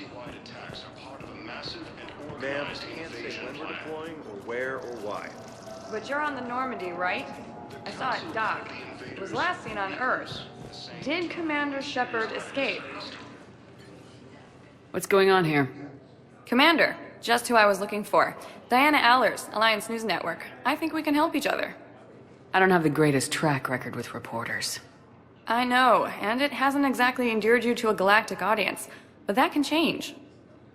galaxy-wide attacks are part of a massive and Ma'am, organized can't say invasion when we're plan. deploying or where or why. But you're on the Normandy, right? I saw it dock. It was last seen on Earth. Did Commander Shepard escape? What's going on here? Commander, just who I was looking for. Diana Allers, Alliance News Network. I think we can help each other. I don't have the greatest track record with reporters. I know, and it hasn't exactly endeared you to a galactic audience, but that can change.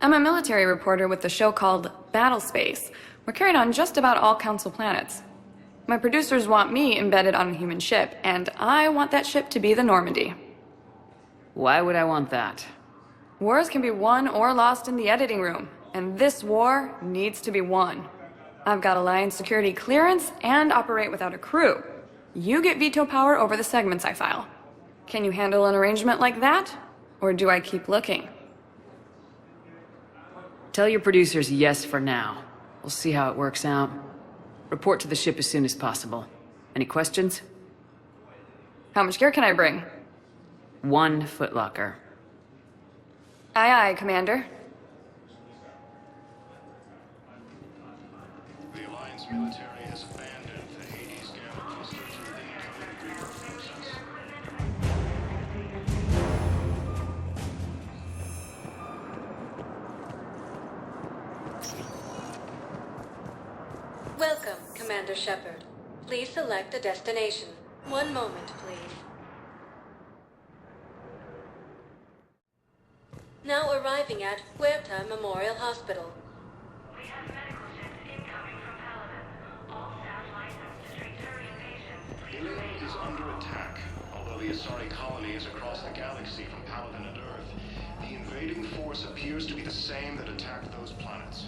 I'm a military reporter with the show called Battle Space. We're carried on just about all Council planets. My producers want me embedded on a human ship, and I want that ship to be the Normandy. Why would I want that? Wars can be won or lost in the editing room, and this war needs to be won. I've got Alliance security clearance and operate without a crew. You get veto power over the segments I file. Can you handle an arrangement like that? Or do I keep looking? Tell your producers yes for now. We'll see how it works out. Report to the ship as soon as possible. Any questions? How much gear can I bring? 1 footlocker. Aye, aye, Commander. The Alliance military has abandoned the Hades Gamma cluster through the incoming Reaper process. Welcome, Commander Shepard. Please select a destination. One moment, please. Now arriving at Huerta Memorial Hospital. We have medical ships incoming from Paladin. All staff licensed to treat Turian patients. Ilium is under attack. Although the Asari colony is across the galaxy from Paladin and Earth, the invading force appears to be the same that attacked those planets.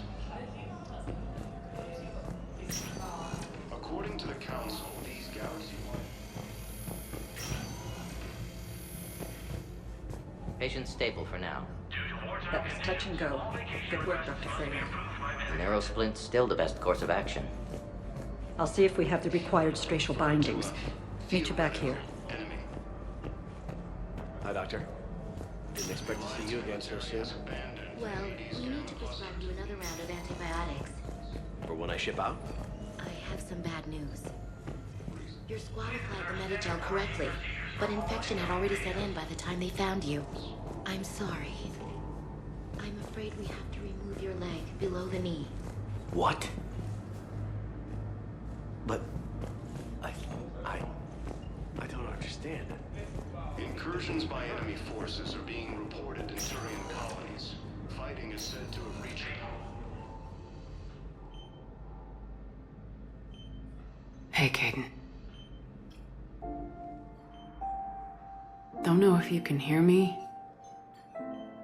According to the Council, these galaxy-wide... Patient's stable for now. That was touch and go. Good work, Dr. Fraser. Narrow splint's still the best course of action. I'll see if we have the required spatial bindings. Meet you back here. Enemy. Hi, Doctor. Didn't expect to see you again so soon. Well, we need to prescribe you another round of antibiotics. For when I ship out? I have some bad news. Your squad applied the Metagel correctly, but infection had already set in by the time they found you. I'm sorry. I'm afraid we have to remove your leg below the knee. What? But... I don't understand. Incursions by enemy forces are being reported in Turian colonies. Fighting is said to have reached... Hey, Caden. Don't know if you can hear me,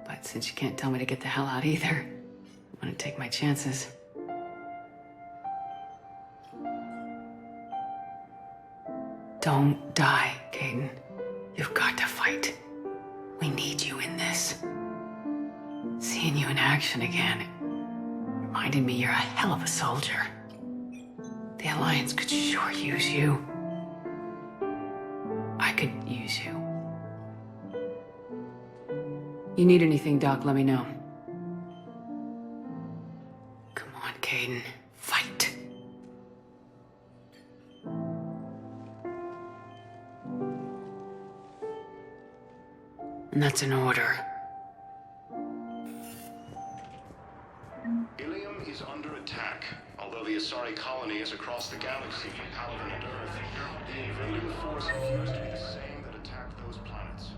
but since you can't tell me to get the hell out either, I'm gonna take my chances. Don't die, Caden. You've got to fight. We need you in this. Seeing you in action again reminded me you're a hell of a soldier. The Alliance could sure use you. I could use you. You need anything, Doc, let me know. Come on, Caden. Fight. And that's an order. Ilium is under attack. Although the Asari colony is across the galaxy from Paladin and Earth, the invading force appears to be the same that attacked those planets.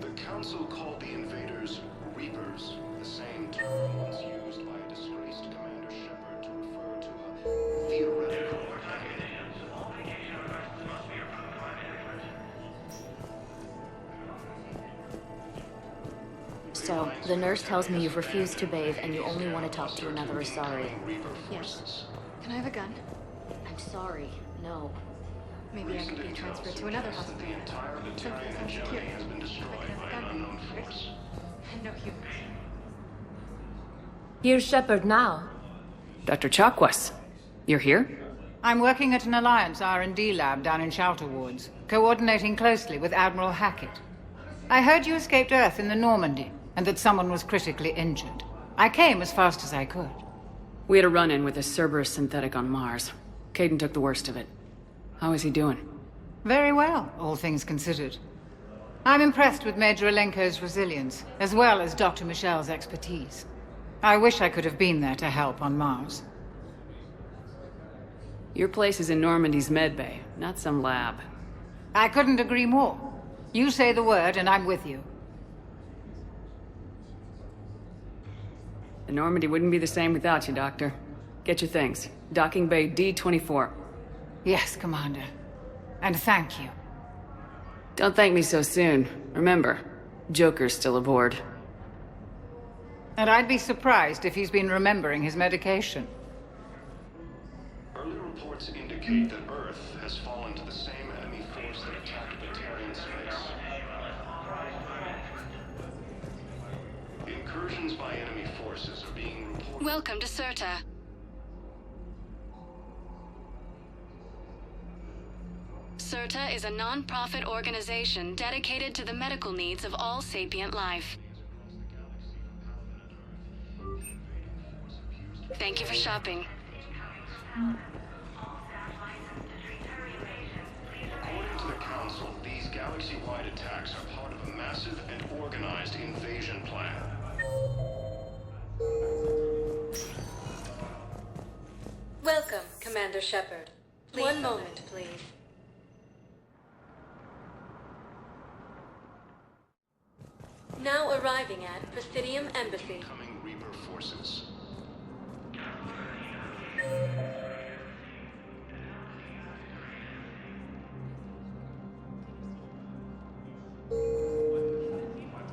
The Council called the invaders Reapers, the same term once used by a disgraced Commander Shepard to refer to a theoretical enemy. So, the nurse tells me you've refused to bathe and you only want to talk to another Asari. Reaper Yes. forces. Can I have a gun? I'm sorry. No. Maybe I could be transferred to another hospital. The entire Batarian hegemony has been destroyed by an unknown force. And no humans. Here's Shepard now. Dr. Chakwas, you're here? I'm working at an Alliance R&D lab down in Shelter Woods, coordinating closely with Admiral Hackett. I heard you escaped Earth in the Normandy, and that someone was critically injured. I came as fast as I could. We had a run-in with a Cerberus synthetic on Mars. Caden took the worst of it. How is he doing? Very well, all things considered. I'm impressed with Major Alenko's resilience, as well as Dr. Michel's expertise. I wish I could have been there to help on Mars. Your place is in Normandy's medbay, not some lab. I couldn't agree more. You say the word and I'm with you. The Normandy wouldn't be the same without you, Doctor. Get your things. Docking Bay D-24. Yes, Commander. And thank you. Don't thank me so soon. Remember, Joker's still aboard. And I'd be surprised if he's been remembering his medication. Early reports indicate that Earth has fallen to the same enemy force that attacked Batarian space. Incursions by enemy forces are being reported. Welcome to Certa. Certa is a non-profit organization dedicated to the medical needs of all sapient life. Thank you for shopping. According to the Council, these galaxy-wide attacks are part of a massive and organized invasion plan. Welcome, Commander Shepard. One moment, please. Now arriving at Presidium Embassy. Incoming Reaper forces.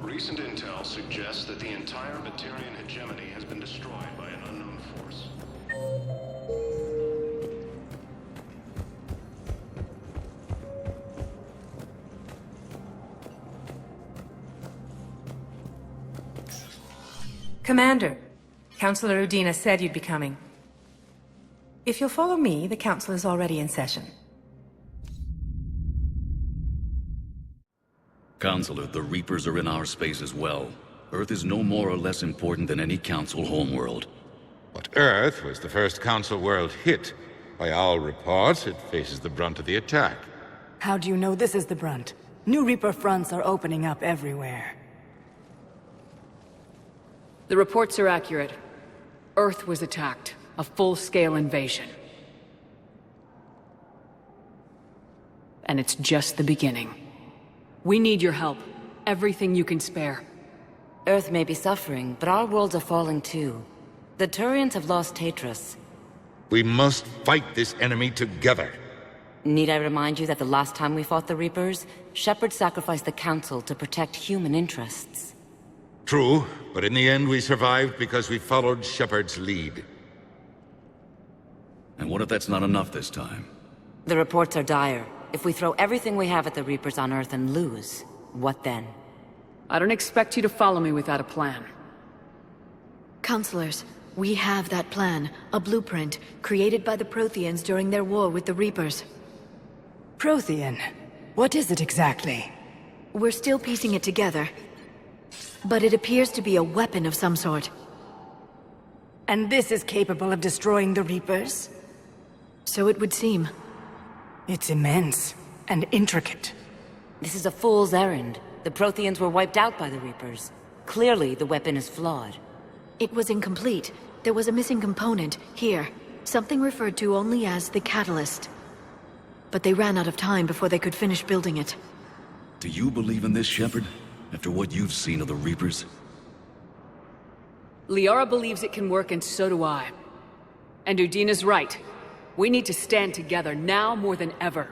Recent intel suggests that the entire Batarian hegemony has been destroyed by an unknown force. Commander, Councilor Udina said you'd be coming. If you'll follow me, the Council is already in session. Counselor, the Reapers are in our space as well. Earth is no more or less important than any Council homeworld. But Earth was the first Council world hit. By all reports, it faces the brunt of the attack. How do you know this is the brunt? New Reaper fronts are opening up everywhere. The reports are accurate. Earth was attacked. A full-scale invasion. And it's just the beginning. We need your help. Everything you can spare. Earth may be suffering, but our worlds are falling too. The Turians have lost Tatris. We must fight this enemy together. Need I remind you that the last time we fought the Reapers, Shepard sacrificed the Council to protect human interests? True, but in the end we survived because we followed Shepard's lead. And what if that's not enough this time? The reports are dire. If we throw everything we have at the Reapers on Earth and lose, what then? I don't expect you to follow me without a plan. Counselors, we have that plan. A blueprint, created by the Protheans during their war with the Reapers. Prothean? What is it exactly? We're still piecing it together. But it appears to be a weapon of some sort. And this is capable of destroying the Reapers? So it would seem. It's immense and intricate. This is a fool's errand. The Protheans were wiped out by the Reapers. Clearly, the weapon is flawed. It was incomplete. There was a missing component, here. Something referred to only as the catalyst. But they ran out of time before they could finish building it. Do you believe in this, Shepard? After what you've seen of the Reapers? Liara believes it can work, and so do I. And Udina's right. We need to stand together now more than ever.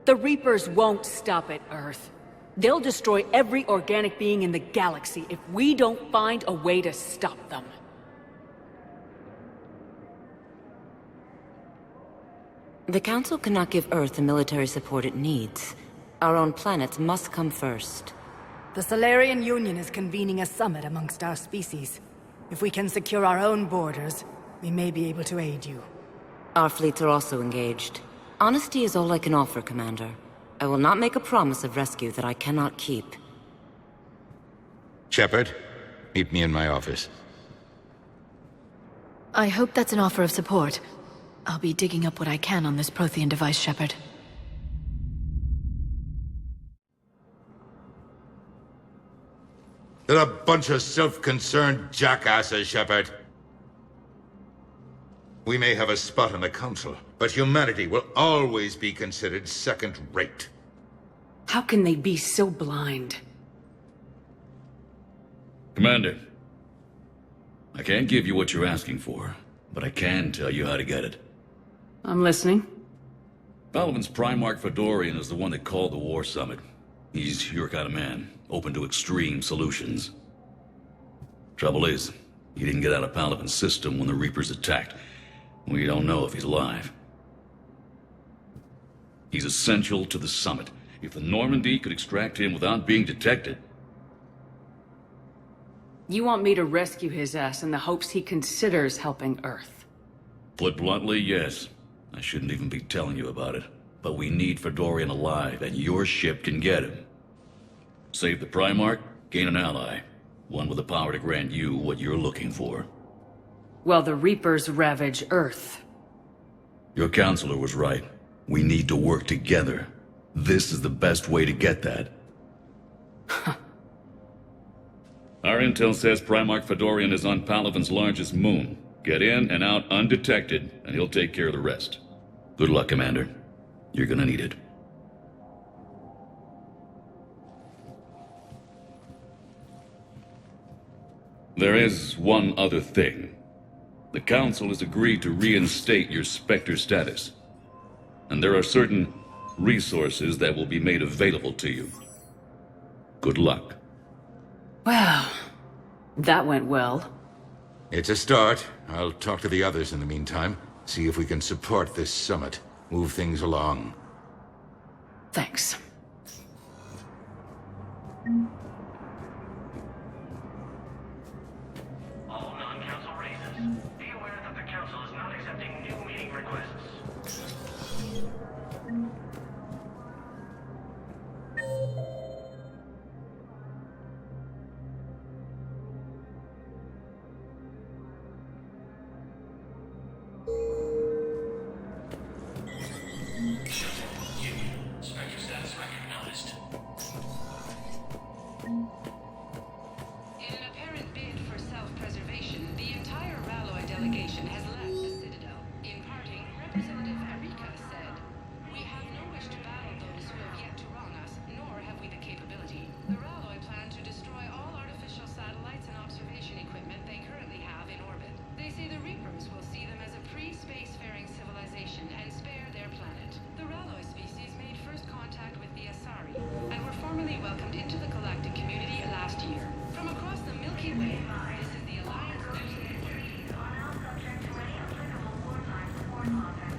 The Reapers won't stop at Earth. They'll destroy every organic being in the galaxy if we don't find a way to stop them. The Council cannot give Earth the military support it needs. Our own planets must come first. The Solarian Union is convening a summit amongst our species. If we can secure our own borders, we may be able to aid you. Our fleets are also engaged. Honesty is all I can offer, Commander. I will not make a promise of rescue that I cannot keep. Shepard, meet me in my office. I hope that's an offer of support. I'll be digging up what I can on this Prothean device, Shepard. They're a bunch of self-concerned jackasses, Shepard. We may have a spot on the Council, but humanity will always be considered second-rate. How can they be so blind? Commander, I can't give you what you're asking for, but I can tell you how to get it. I'm listening. Palaven's Primarch Fedorian is the one that called the War Summit. He's your kind of man, open to extreme solutions. Trouble is, he didn't get out of Palaven's system when the Reapers attacked. We don't know if he's alive. He's essential to the summit. If the Normandy could extract him without being detected... You want me to rescue his ass in the hopes he considers helping Earth? Put bluntly, yes. I shouldn't even be telling you about it. But we need Fedorian alive, and your ship can get him. Save the Primarch, gain an ally. One with the power to grant you what you're looking for. Well, the Reapers ravage Earth. Your counselor was right. We need to work together. This is the best way to get that. Our intel says Primarch Fedorian is on Palaven's largest moon. Get in and out undetected, and he'll take care of the rest. Good luck, Commander. You're gonna need it. There is one other thing. The Council has agreed to reinstate your Spectre status. And there are certain resources that will be made available to you. Good luck. Well, that went well. It's a start. I'll talk to the others in the meantime. See if we can support this summit. Move things along. Thanks. All non-council races, be aware that the council is not accepting new meeting requests. Spectre status recognized. In an apparent bid for self-preservation, the entire Ralloy delegation has left the Citadel. In parting, Representative Erika said, "We have no wish to battle those who have yet to wrong us, nor have we the capability. The Ralloy plan to destroy all artificial satellites and observation equipment they currently have in orbit. They say the Reapers will see them as a pre-spacefaring civilization and spare their planet. The Ralloy species made first contact with the Asari, and were formally welcomed into the galactic community last year. From across the Milky Way, this is the Alliance News Network." Are now subject to any applicable wartime support content.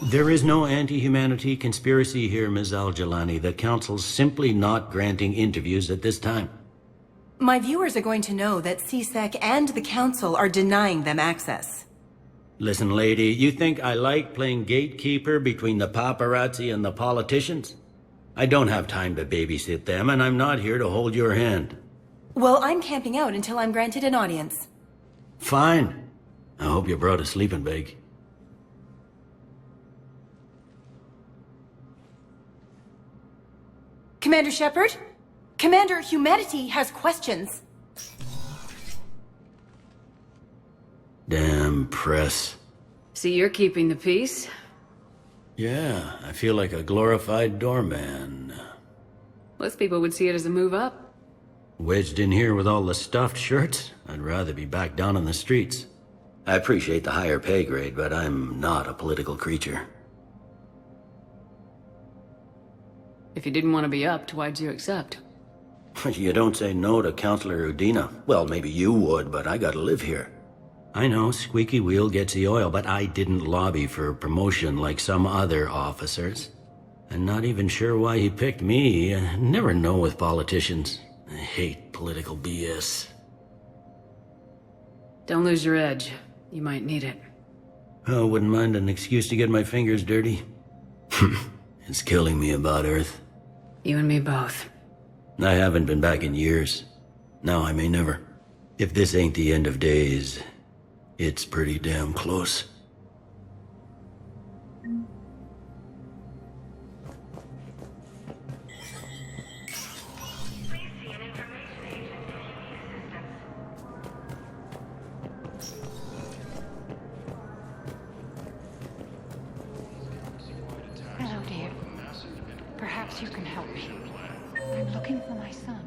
There is no anti-humanity conspiracy here, Ms. Al-Jalani. The Council's simply not granting interviews at this time. My viewers are going to know that CSEC and the Council are denying them access. Listen, lady, you think I like playing gatekeeper between the paparazzi and the politicians? I don't have time to babysit them, and I'm not here to hold your hand. Well, I'm camping out until I'm granted an audience. Fine. I hope you brought a sleeping bag. Commander Shepard? Commander, humanity has questions. Damn press. So you're keeping the peace? Yeah, I feel like a glorified doorman. Most people would see it as a move up. Wedged in here with all the stuffed shirts? I'd rather be back down on the streets. I appreciate the higher pay grade, but I'm not a political creature. If you didn't want to be upped, why'd you accept? You don't say no to Counselor Udina. Well, maybe you would, but I gotta live here. I know, squeaky wheel gets the oil, but I didn't lobby for promotion like some other officers. I'm not even sure why he picked me. I never know with politicians. I hate political BS. Don't lose your edge. You might need it. Oh, wouldn't mind an excuse to get my fingers dirty. It's killing me about Earth. You and me both. I haven't been back in years. Now I may never. If this ain't the end of days, it's pretty damn close. Hello, dear. Perhaps you can help me. I'm looking for my son.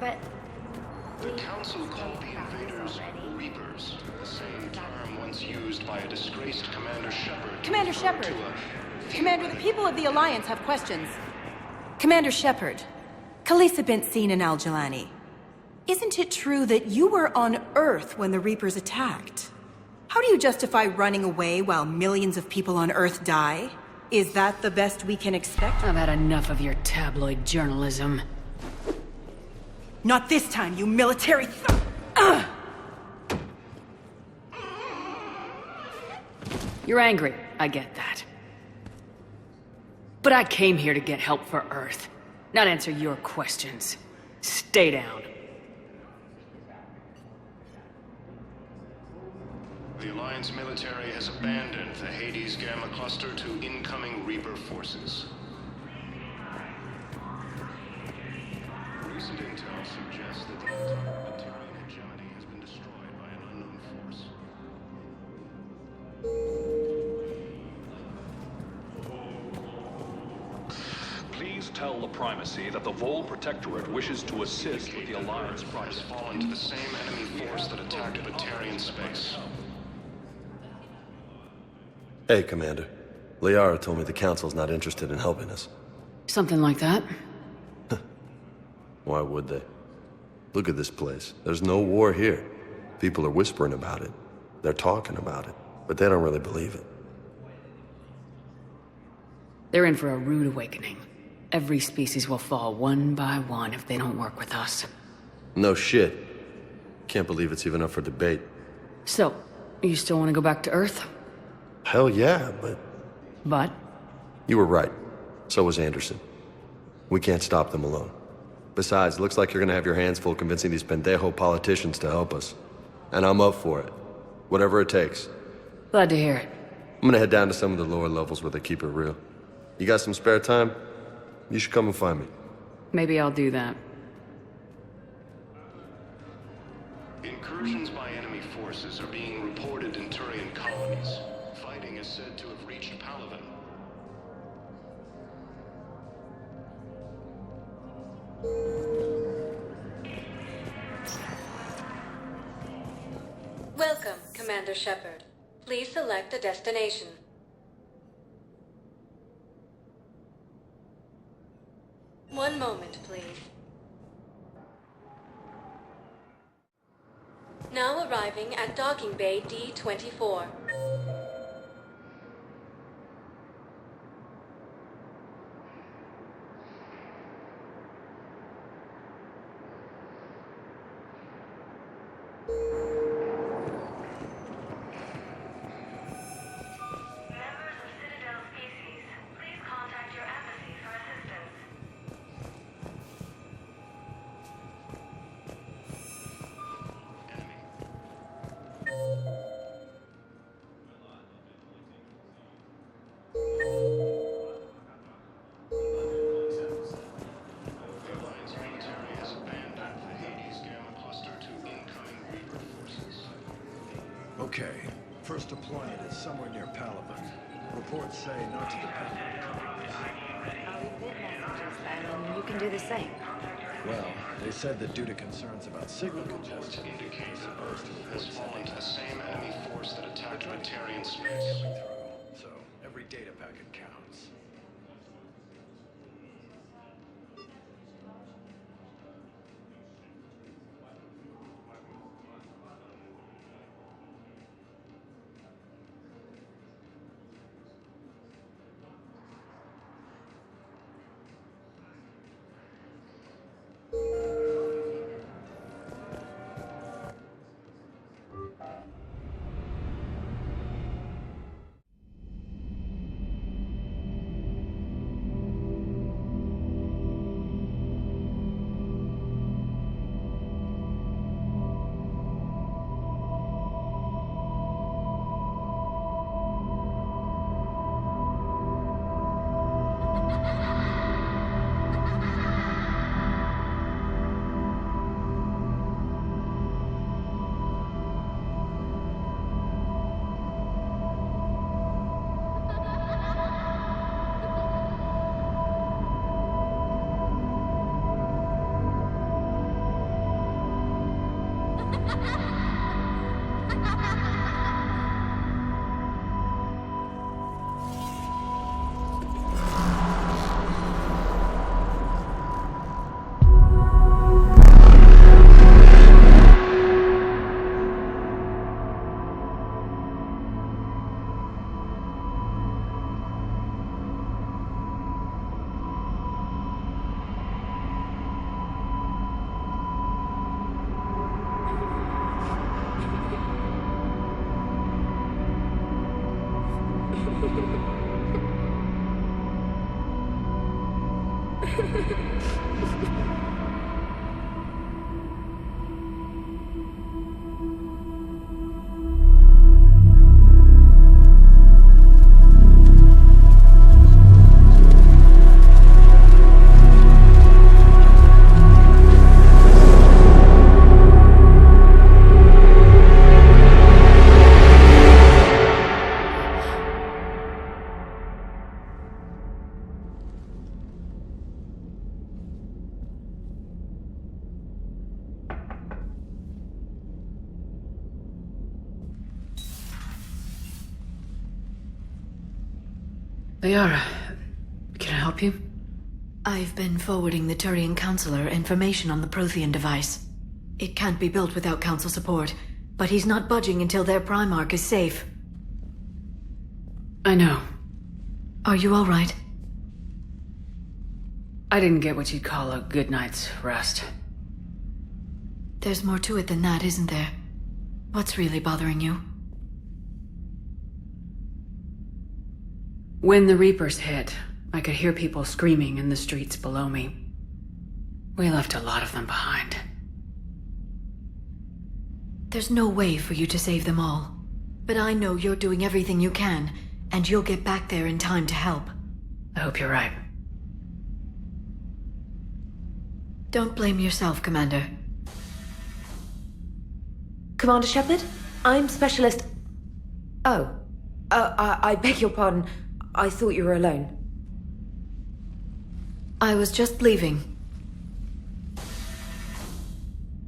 But The Council called the invaders Reapers, the same term once used by a disgraced Commander Shepard. Commander Shepard! Commander, the people of the Alliance have questions. Commander Shepard, Khaleesa bint Sin and Al-Jalani. Isn't it true that you were on Earth when the Reapers attacked? How do you justify running away while millions of people on Earth die? Is that the best we can expect? I've had enough of your tabloid journalism. Not this time, you military You're angry, I get that. But I came here to get help for Earth, not answer your questions. Stay down. The Alliance military has abandoned the Hades Gamma Cluster to incoming Reaper forces. Recent intel suggests that the entire Batarian hegemony has been destroyed by an unknown force. Please tell the Primacy that the Vol Protectorate wishes to assist with the Alliance project. Has fallen to the same enemy force that attacked Batarian space. Hey, Commander. Liara told me the Council's not interested in helping us. Something like that. Why would they? Look at this place. There's no war here. People are whispering about it. They're talking about it, but they don't really believe it. They're in for a rude awakening. Every species will fall one by one if they don't work with us. No shit. Can't believe it's even up for debate. So, you still want to go back to Earth? Hell yeah, but... But? You were right. So was Anderson. We can't stop them alone. Besides, looks like you're gonna have your hands full convincing these pendejo politicians to help us. And I'm up for it. Whatever it takes. Glad to hear it. I'm gonna head down to some of the lower levels where they keep it real. You got some spare time? You should come and find me. Maybe I'll do that. Incursions by enemy forces are being reported in Turian colonies. Fighting is said to have reached Palaven. Welcome, Commander Shepard. Please select a destination. One moment, please. Now arriving at Docking Bay D-24. members of Citadel species, please contact your embassy for assistance. Okay. First deployment is somewhere near Palaven. Reports say not to depend on I'll leave messages then, and you can do the same. Well, they said that due to concerns about signal congestion, they're supposed to has report fallen to the same enemy force that attacked Batarian space. coming through. So every data packet counts. Liara, can I help you? I've been forwarding the Turian Counselor information on the Prothean device. It can't be built without Council support, but he's not budging until their Primarch is safe. I know. Are you all right? I didn't get what you'd call a good night's rest. There's more to it than that, isn't there? What's really bothering you? When the Reapers hit, I could hear people screaming in the streets below me. We left a lot of them behind. There's no way for you to save them all. But I know you're doing everything you can, and you'll get back there in time to help. I hope you're right. Don't blame yourself, Commander. Commander Shepard? I'm Specialist... Oh. I beg your pardon. I thought you were alone. I was just leaving.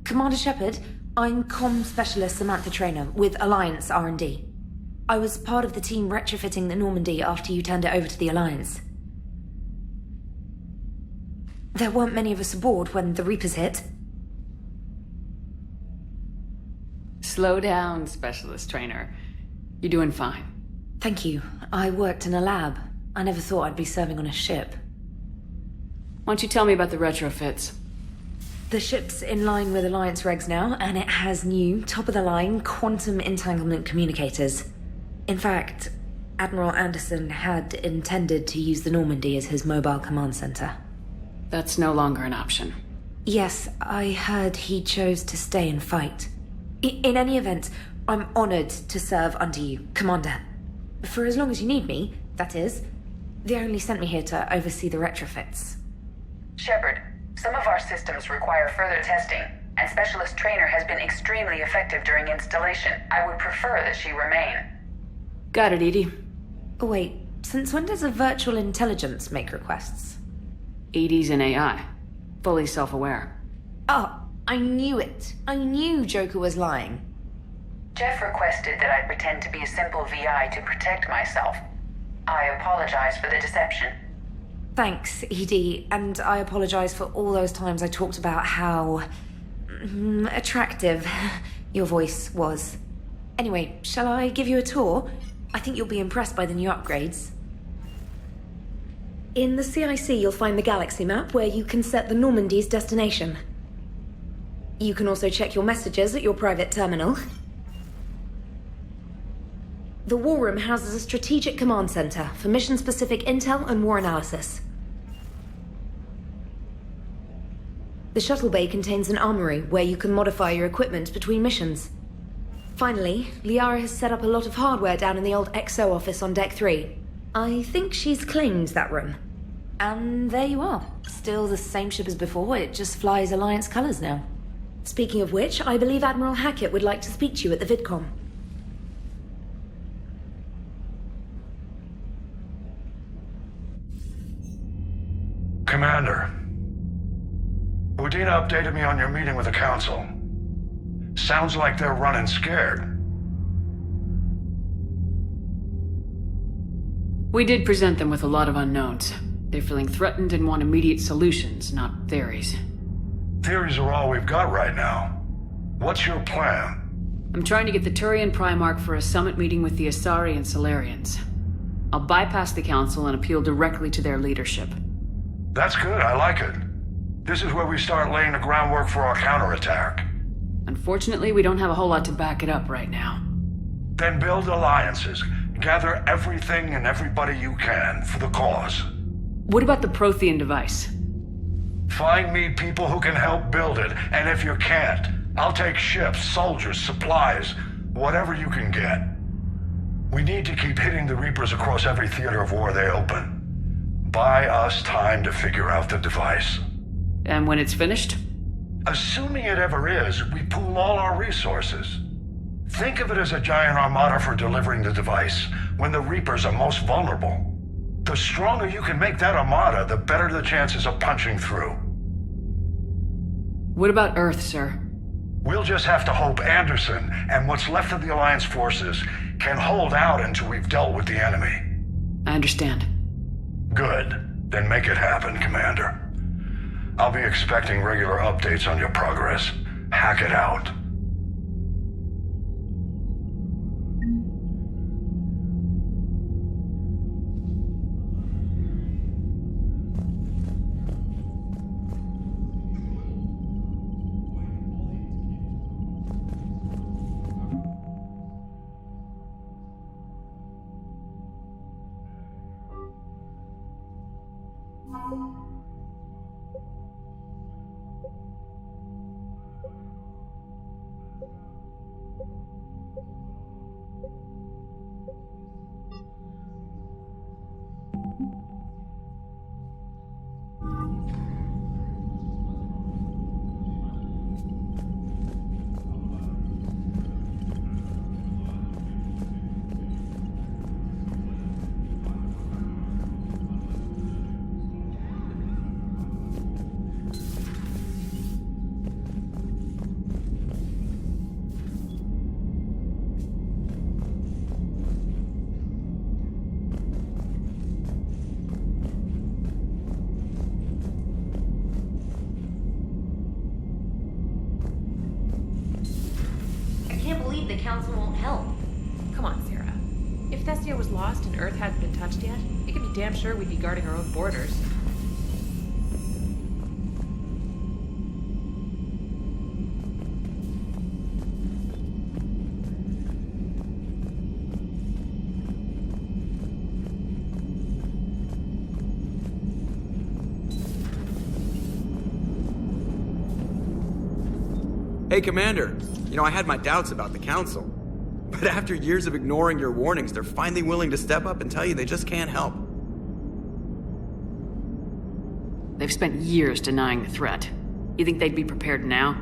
Commander Shepard, I'm Comm Specialist Samantha Traynor with Alliance R&D. I was part of the team retrofitting the Normandy after you turned it over to the Alliance. There weren't many of us aboard when the Reapers hit. Slow down, Specialist Trainer. You're doing fine. Thank you. I worked in a lab. I never thought I'd be serving on a ship. Why don't you tell me about the retrofits? The ship's in line with Alliance regs now, and it has new, top-of-the-line quantum entanglement communicators. In fact, Admiral Anderson had intended to use the Normandy as his mobile command center. That's no longer an option. Yes, I heard he chose to stay and fight. In any event, I'm honored to serve under you, Commander. For as long as you need me, that is. They only sent me here to oversee the retrofits. Shepard, some of our systems require further testing. and Specialist Trainer has been extremely effective during installation. I would prefer that she remain. Got it, Edie. Oh, wait. Since when does a virtual intelligence make requests? Edie's an AI. Fully self-aware. Oh, I knew it. I knew Joker was lying. Jeff requested that I pretend to be a simple VI to protect myself. I apologize for the deception. Thanks, Edie, and I apologize for all those times I talked about how attractive your voice was. Anyway, shall I give you a tour? I think you'll be impressed by the new upgrades. In the CIC, you'll find the galaxy map where you can set the Normandy's destination. You can also check your messages at your private terminal. The War Room houses a strategic command center for mission-specific intel and war analysis. The shuttle bay contains an armory where you can modify your equipment between missions. Finally, Liara has set up a lot of hardware down in the old XO office on Deck 3. I think she's claimed that room. And there you are. Still the same ship as before, it just flies Alliance colors now. Speaking of which, I believe Admiral Hackett would like to speak to you at the VidCom. Commander, Udina updated me on your meeting with the Council. Sounds like they're running scared. We did present them with a lot of unknowns. They're feeling threatened and want immediate solutions, not theories. Theories are all we've got right now. What's your plan? I'm trying to get the Turian Primarch for a summit meeting with the Asari and Solarians. I'll bypass the Council and appeal directly to their leadership. That's good, I like it. This is where we start laying the groundwork for our counterattack. Unfortunately, we don't have a whole lot to back it up right now. Then build alliances. Gather everything and everybody you can for the cause. What about the Prothean device? Find me people who can help build it, and if you can't, I'll take ships, soldiers, supplies, whatever you can get. We need to keep hitting the Reapers across every theater of war they open. Buy us time to figure out the device. And when it's finished? Assuming it ever is, we pool all our resources. Think of it as a giant armada for delivering the device, when the Reapers are most vulnerable. The stronger you can make that armada, the better the chances of punching through. What about Earth, sir? We'll just have to hope Anderson, and what's left of the Alliance forces, can hold out until we've dealt with the enemy. I understand. Good. Then make it happen, Commander. I'll be expecting regular updates on your progress. Hack it out. The Council won't help. Come on, Sarah. If Thessia was lost and Earth hadn't been touched yet, you can be damn sure we'd be guarding our own borders. Hey, Commander. You know, I had my doubts about the Council. But after years of ignoring your warnings, they're finally willing to step up and tell you they just can't help. They've spent years denying the threat. You think they'd be prepared now?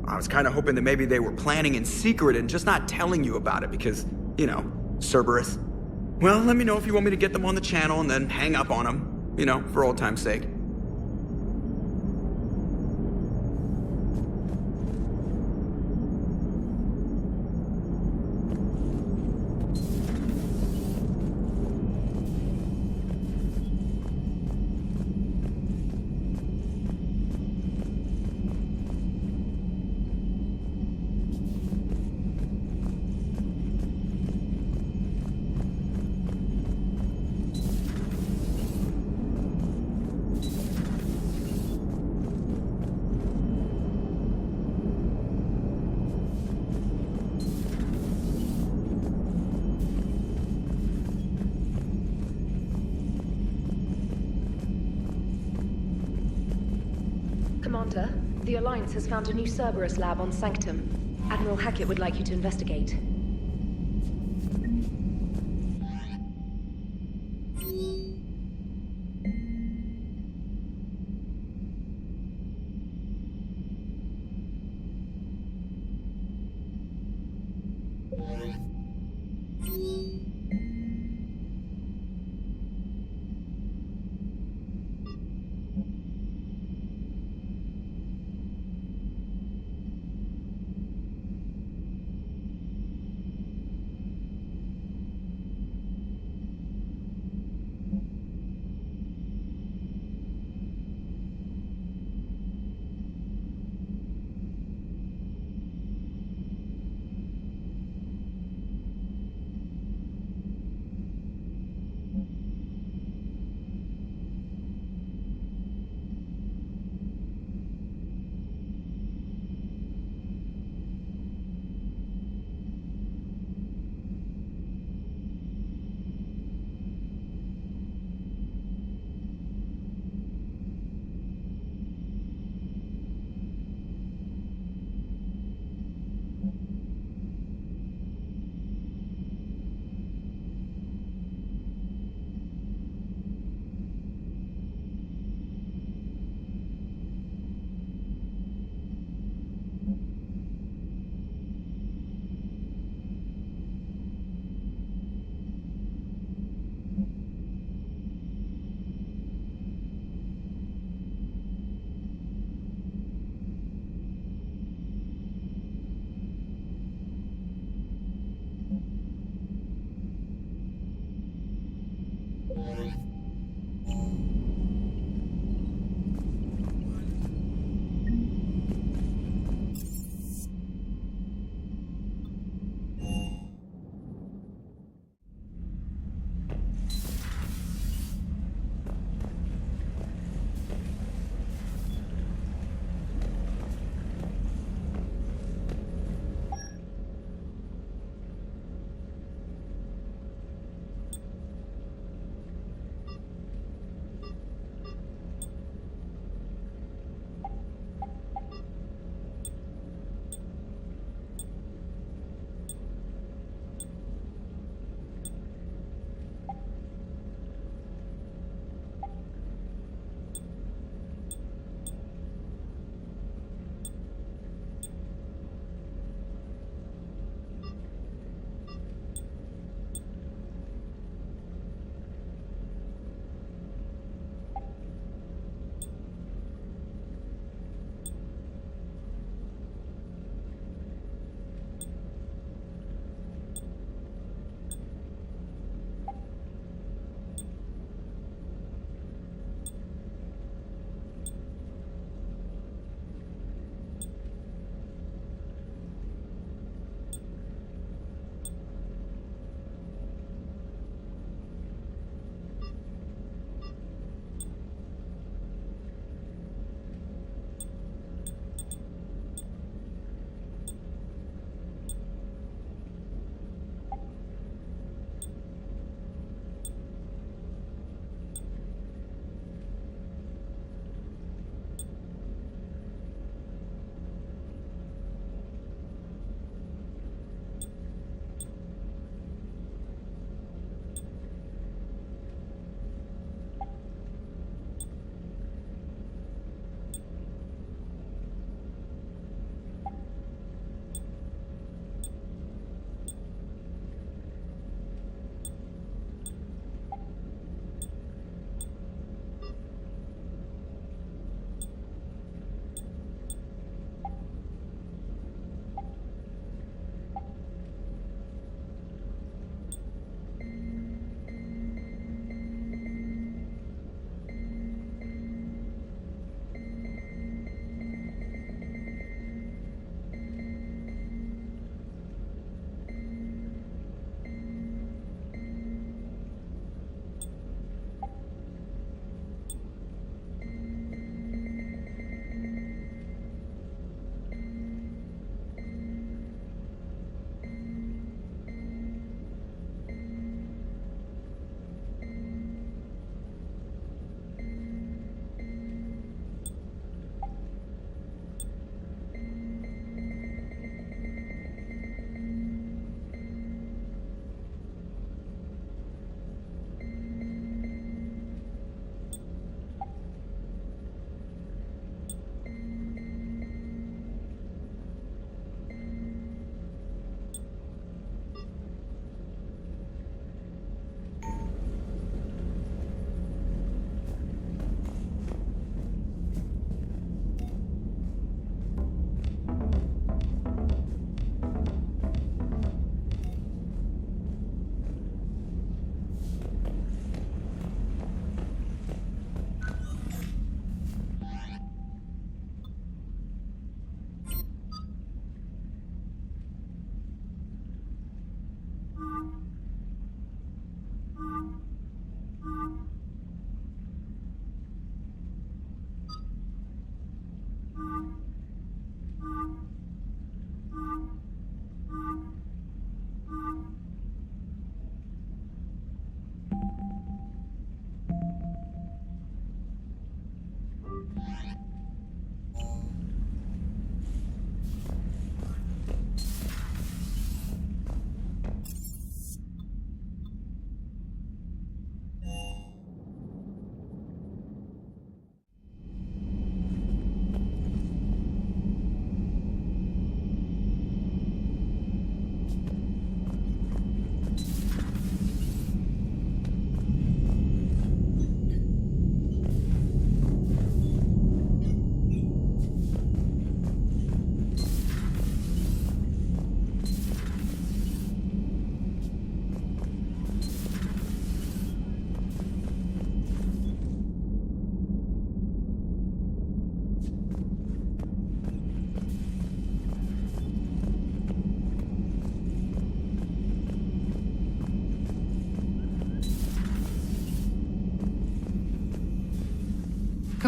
I was kind of hoping that maybe they were planning in secret and just not telling you about it because, you know, Cerberus. Well, let me know if you want me to get them on the channel and then hang up on them, you know, for old time's sake. Commander, the Alliance has found a new Cerberus lab on Sanctum. Admiral Hackett would like you to investigate.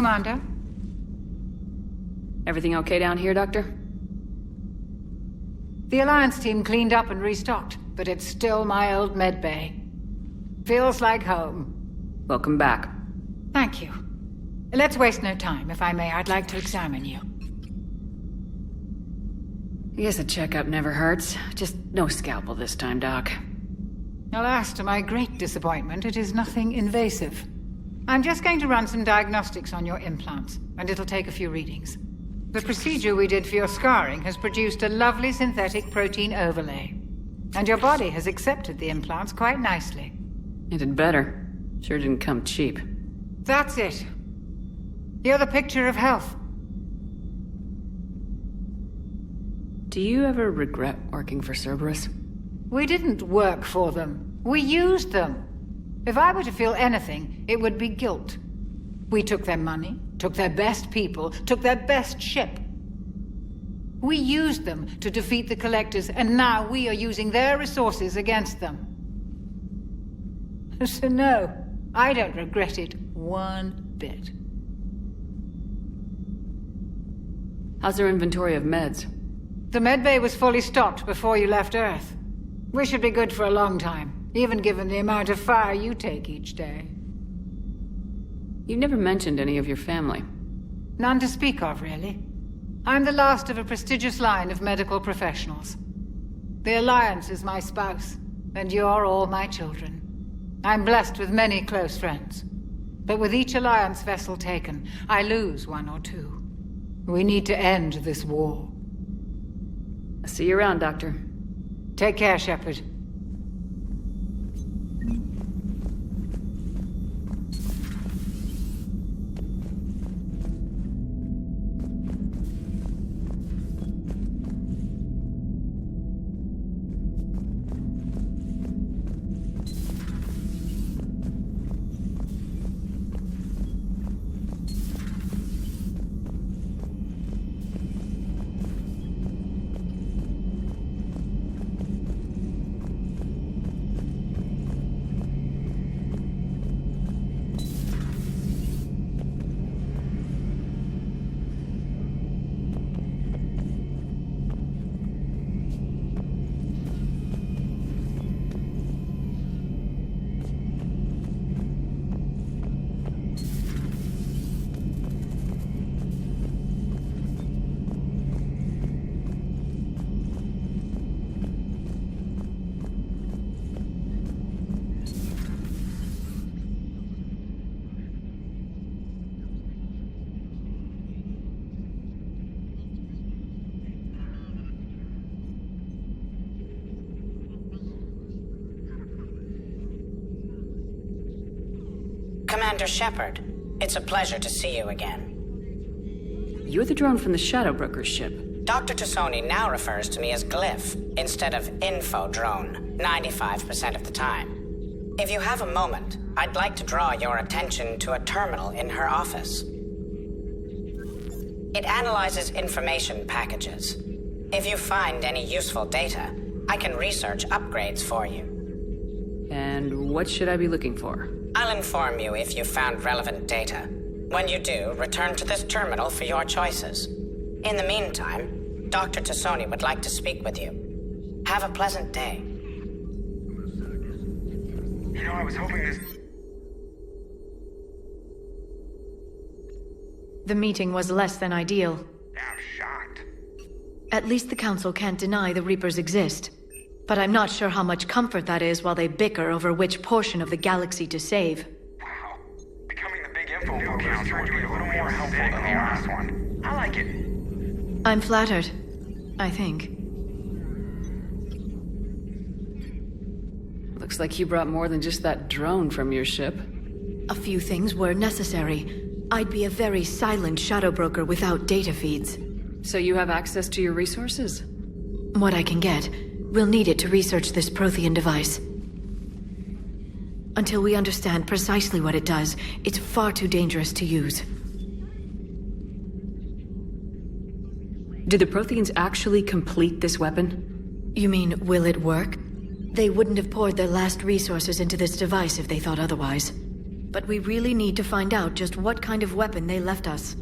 Commander. Everything okay down here, Doctor? The Alliance team cleaned up and restocked, but it's still my old medbay. Feels like home. Welcome back. Thank you. Let's waste no time. If I may, I'd like to examine you. I guess a checkup never hurts. Just no scalpel this time, Doc. Alas, to my great disappointment, it is nothing invasive. I'm just going to run some diagnostics on your implants, and it'll take a few readings. The procedure we did for your scarring has produced a lovely synthetic protein overlay. And your body has accepted the implants quite nicely. It did better. Sure didn't come cheap. That's it. You're the picture of health. Do you ever regret working for Cerberus? We didn't work for them. We used them. If I were to feel anything, it would be guilt. We took their money, took their best people, took their best ship. We used them to defeat the Collectors, and now we are using their resources against them. So no, I don't regret it one bit. How's their inventory of meds? The medbay was fully stocked before you left Earth. We should be good for a long time, even given the amount of fire you take each day. You never mentioned any of your family. None to speak of, really. I'm the last of a prestigious line of medical professionals. The Alliance is my spouse, and you're all my children. I'm blessed with many close friends. But with each Alliance vessel taken, I lose one or two. We need to end this war. I'll see you around, Doctor. Take care, Shepard. Commander Shepard, it's a pleasure to see you again. You're the drone from the Shadow Broker's ship. Dr. Tassoni now refers to me as Glyph instead of Info Drone 95% of the time. If you have a moment, I'd like to draw your attention to a terminal in her office. It analyzes information packages. If you find any useful data, I can research upgrades for you. And what should I be looking for? I'll inform you if you found relevant data. When you do, return to this terminal for your choices. In the meantime, Dr. Tassoni would like to speak with you. Have a pleasant day. You know, I was hoping this... The meeting was less than ideal. I'm shocked. At least the Council can't deny the Reapers exist. But I'm not sure how much comfort that is while they bicker over which portion of the galaxy to save. Wow. Becoming the big info council would be a little more helpful than the last one. I like it. I'm flattered. I think. Looks like you brought more than just that drone from your ship. A few things were necessary. I'd be a very silent shadow broker without data feeds. So you have access to your resources? What I can get. We'll need it to research this Prothean device. Until we understand precisely what it does, it's far too dangerous to use. Did the Protheans actually complete this weapon? You mean, will it work? They wouldn't have poured their last resources into this device if they thought otherwise. but we really need to find out just what kind of weapon they left us.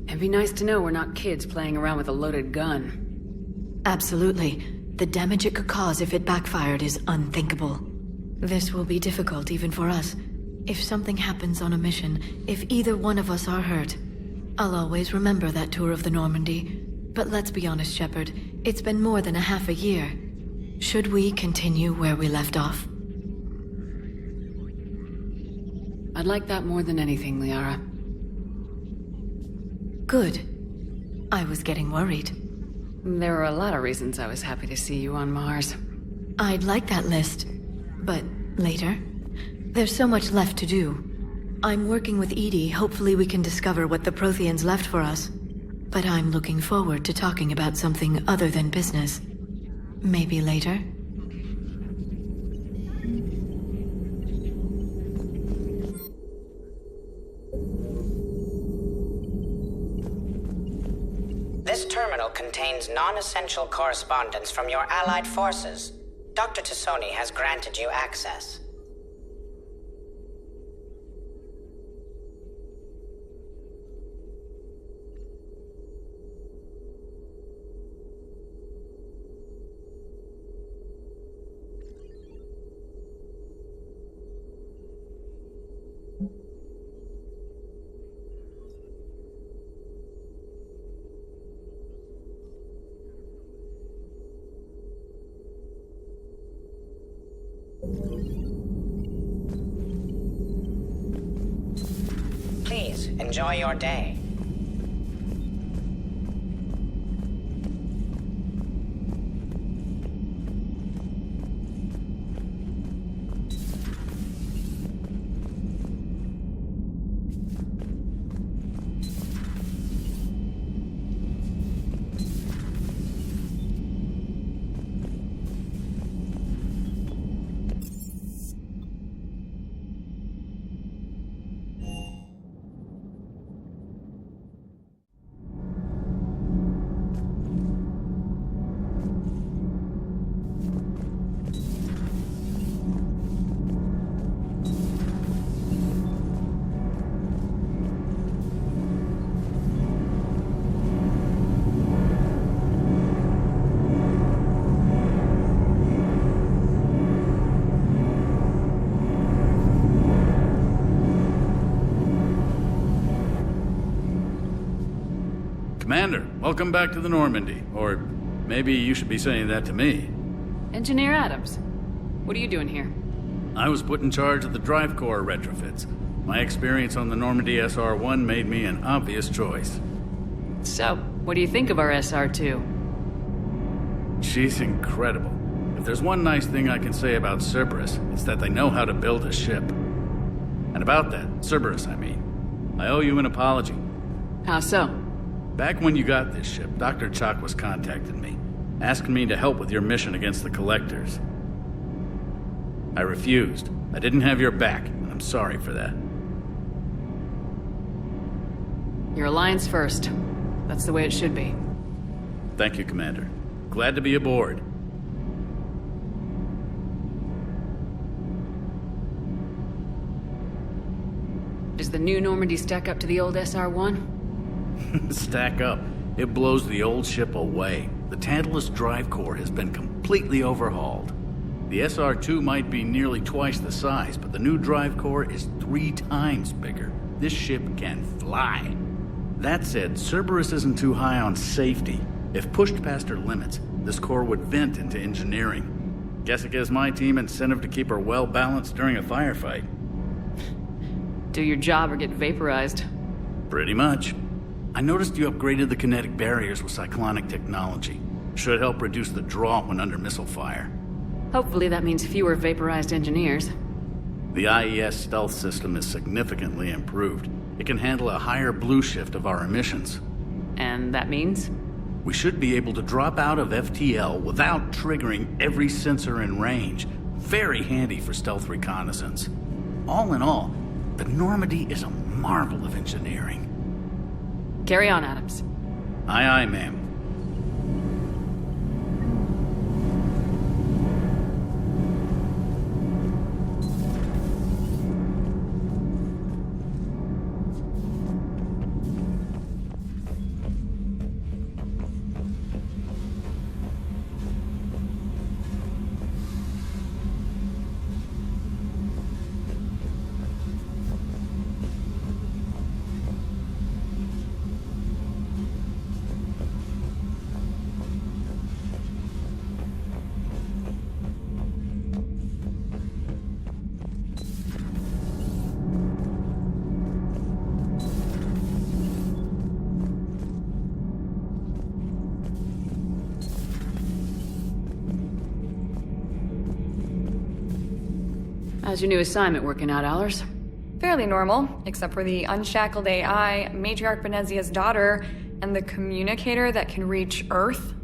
It'd be nice to know we're not kids playing around with a loaded gun. Absolutely. The damage it could cause if it backfired is unthinkable. This will be difficult even for us. If something happens on a mission, if either one of us are hurt, I'll always remember that tour of the Normandy. But let's be honest, Shepard. It's been more than a half a year. Should we continue where we left off? I'd like that more than anything, Liara. Good. I was getting worried. There were a lot of reasons I was happy to see you on Mars. I'd like that list. But later? There's so much left to do. I'm working with Edie. Hopefully we can discover what the Protheans left for us. But I'm looking forward to talking about something other than business. Maybe later? This terminal contains non-essential correspondence from your allied forces. Dr. Tassoni has granted you access. Please, enjoy your day. Commander, welcome back to the Normandy. Or maybe you should be saying that to me. Engineer Adams, what are you doing here? I was put in charge of the drive core retrofits. My experience on the Normandy SR-1 made me an obvious choice. So, what do you think of our SR-2? She's incredible. If there's one nice thing I can say about Cerberus, it's that they know how to build a ship. And about that, Cerberus, I mean, I owe you an apology. How so? Back when you got this ship, Dr. Chakwas contacted me, asking me to help with your mission against the Collectors. I refused. I didn't have your back, and I'm sorry for that. Your alliance first. That's the way it should be. Thank you, Commander. Glad to be aboard. Does the new Normandy stack up to the old SR-1? Stack up. It blows the old ship away. The Tantalus drive core has been completely overhauled. The SR-2 might be nearly twice the size, but the new drive core is 3 times bigger. This ship can fly. That said, Cerberus isn't too high on safety. If pushed past her limits, this core would vent into engineering. Guess it gives my team incentive to keep her well balanced during a firefight. Do your job or get vaporized. Pretty much. I noticed you upgraded the kinetic barriers with cyclonic technology. Should help reduce the draw when under missile fire. Hopefully that means fewer vaporized engineers. The IES stealth system is significantly improved. It can handle a higher blue shift of our emissions. And that means? We should be able to drop out of FTL without triggering every sensor in range. Very handy for stealth reconnaissance. All in all, the Normandy is a marvel of engineering. Carry on, Adams. Aye, aye, ma'am. How's your new assignment working out, Allers? Fairly normal, except for the unshackled AI, Matriarch Benezia's daughter, and the communicator that can reach Earth.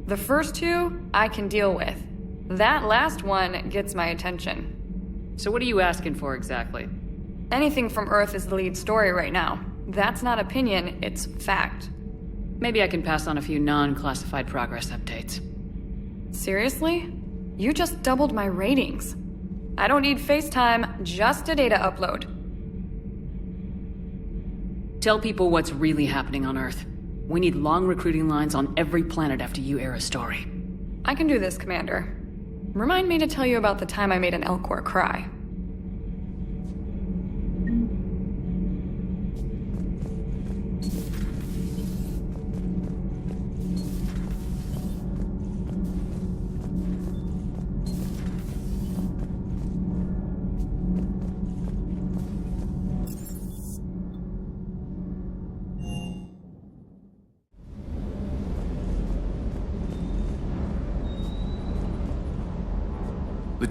The first two, I can deal with. That last one gets my attention. So what are you asking for exactly? Anything from Earth is the lead story right now. That's not opinion, it's fact. Maybe I can pass on a few non-classified progress updates. Seriously? You just doubled my ratings. I don't need FaceTime, just a data upload. Tell people what's really happening on Earth. We need long recruiting lines on every planet after you air a story. I can do this, Commander. Remind me to tell you about the time I made an Elcor cry.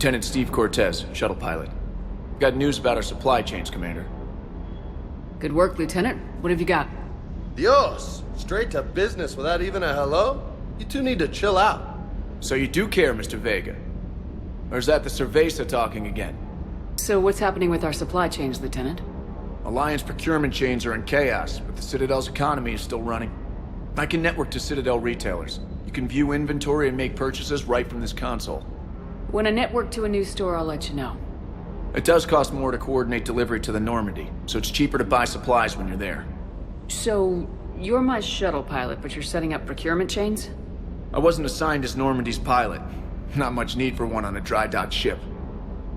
Lieutenant Steve Cortez, shuttle pilot. Got news about our supply chains, Commander. Good work, Lieutenant. What have you got? Dios! Straight to business without even a hello? You two need to chill out. So you do care, Mr. Vega? Or is that the Cerveza talking again? So what's happening with our supply chains, Lieutenant? Alliance procurement chains are in chaos, but the Citadel's economy is still running. I can network to Citadel retailers. You can view inventory and make purchases right from this console. When I network to a new store, I'll let you know. It does cost more to coordinate delivery to the Normandy, so it's cheaper to buy supplies when you're there. So, you're my shuttle pilot, but you're setting up procurement chains? I wasn't assigned as Normandy's pilot. Not much need for one on a dry dock ship.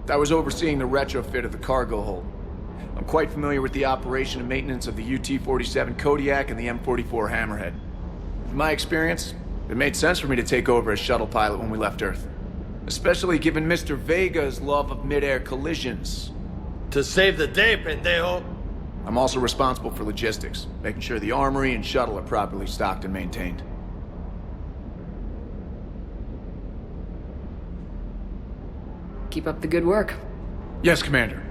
I was overseeing the retrofit of the cargo hold. I'm quite familiar with the operation and maintenance of the UT-47 Kodiak and the M44 Hammerhead. In my experience, it made sense for me to take over as shuttle pilot when we left Earth. Especially given Mr. Vega's love of mid-air collisions. To save the day, pendejo! I'm also responsible for logistics, making sure the armory and shuttle are properly stocked and maintained. Keep up the good work. Yes, Commander.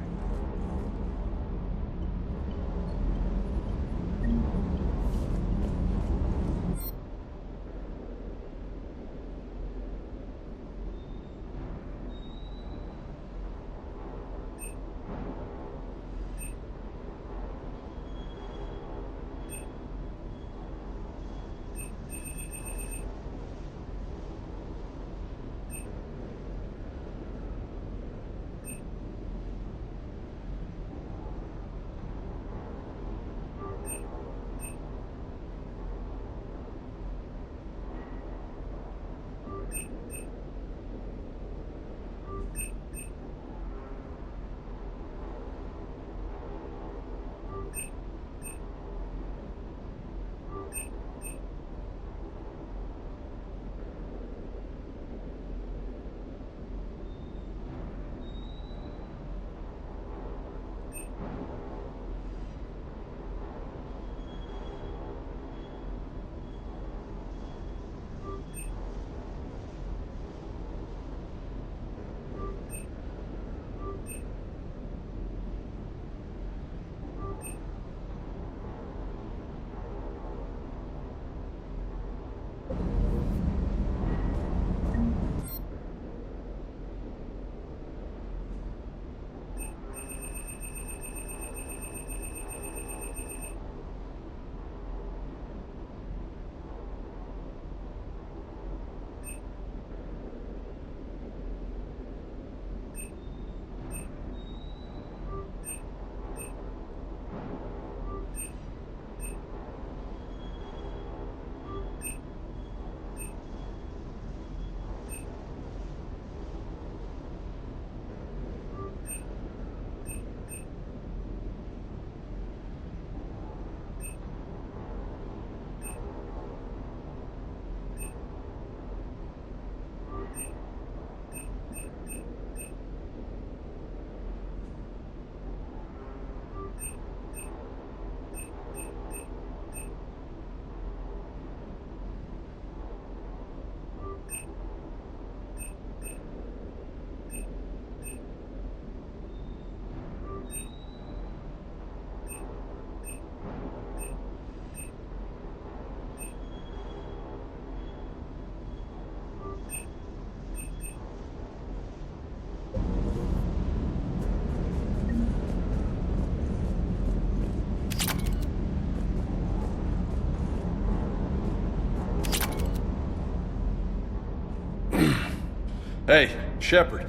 Hey, Shepard.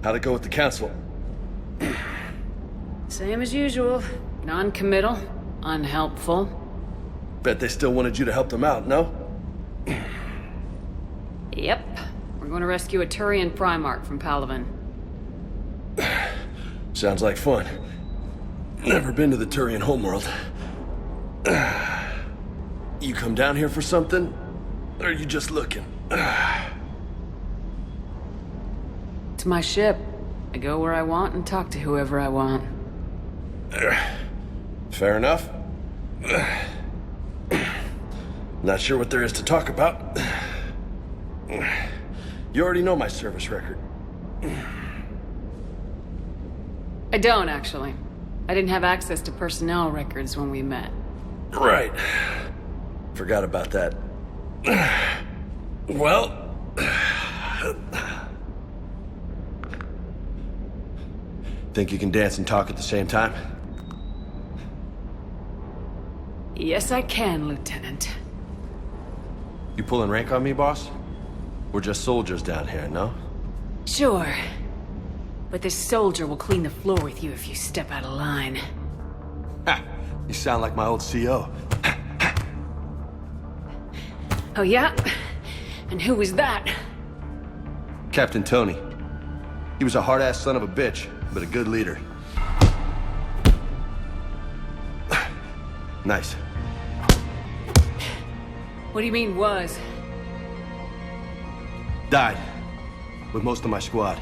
How'd it go with the council? Same as usual. Non-committal, unhelpful. Bet they still wanted you to help them out, no? Yep. We're going to rescue a Turian Primarch from Palaven. Sounds like fun. Never been to the Turian homeworld. You come down here for something? Or are you just looking? It's my ship. I go where I want and talk to whoever I want. Fair enough. Not sure what there is to talk about. You already know my service record. I don't, actually. I didn't have access to personnel records when we met. Right. Forgot about that. Well... Think you can dance and talk at the same time? Yes, I can, Lieutenant. You pulling rank on me, boss? We're just soldiers down here, no? Sure. But this soldier will clean the floor with you if you step out of line. Ha! You sound like my old CO. Oh, yeah? And who was that? Captain Tony. He was a hard-ass son of a bitch, but a good leader. Nice. What do you mean, was? Died. With most of my squad.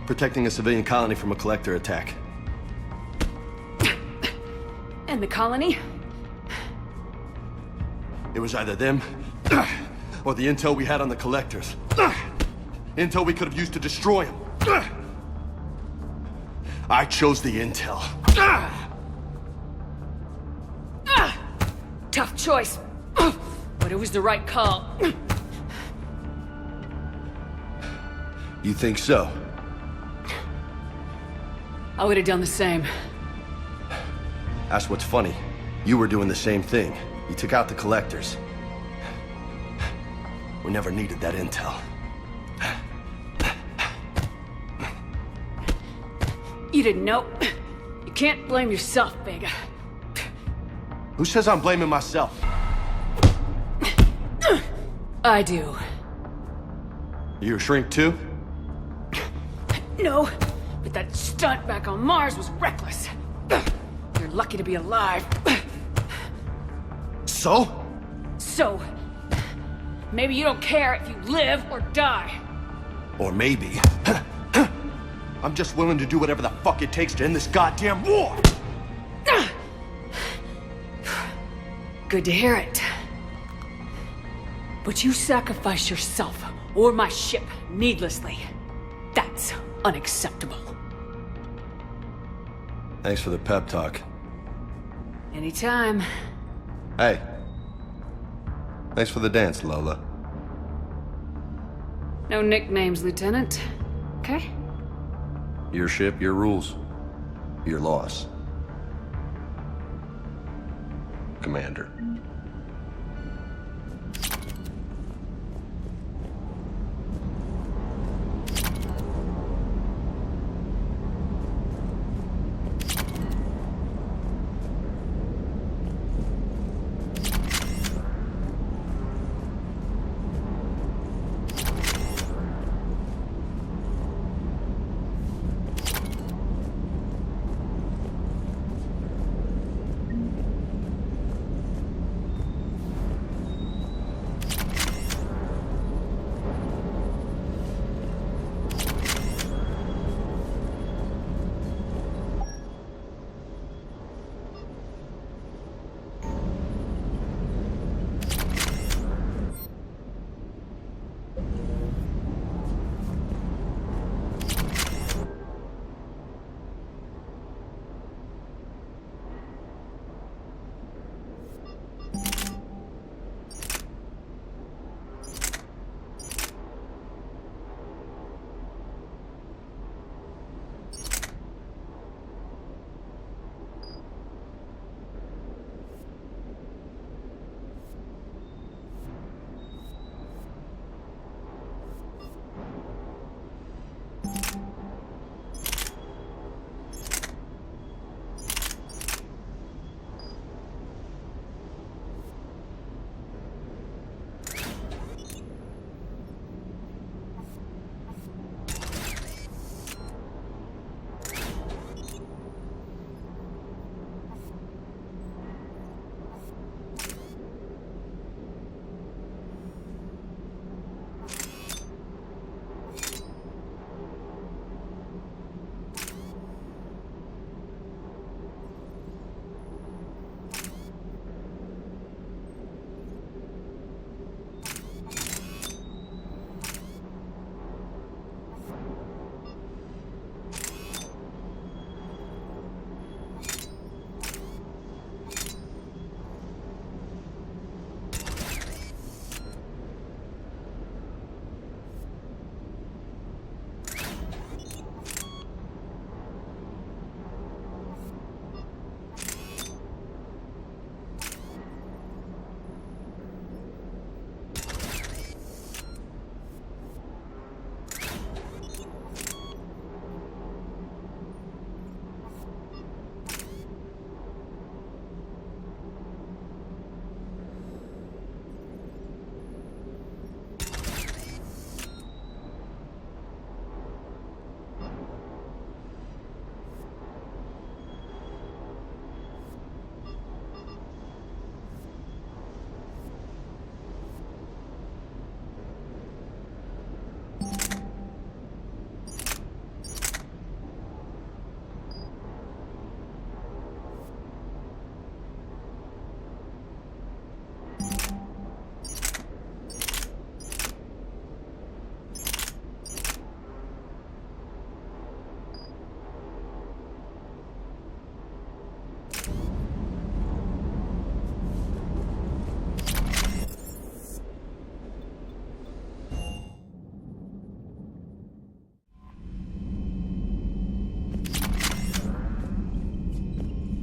Protecting a civilian colony from a collector attack. And the colony? It was either them, or the intel we had on the collectors. Intel we could have used to destroy them. I chose the intel. Tough choice. But it was the right call. You think so? I would have done the same. That's what's funny. You were doing the same thing. You took out the collectors. We never needed that intel. You didn't know. You can't blame yourself, Vega. Who says I'm blaming myself? I do. You a shrink too? No, but that stunt back on Mars was reckless. You're lucky to be alive. So? So, maybe you don't care if you live or die. Or maybe... I'm just willing to do whatever the fuck it takes to end this goddamn war! Good to hear it. But you sacrifice yourself or my ship needlessly. That's unacceptable. Thanks for the pep talk. Anytime. Hey. Thanks for the dance, Lola. No nicknames, Lieutenant. Okay? Your ship, your rules. Your loss. Commander.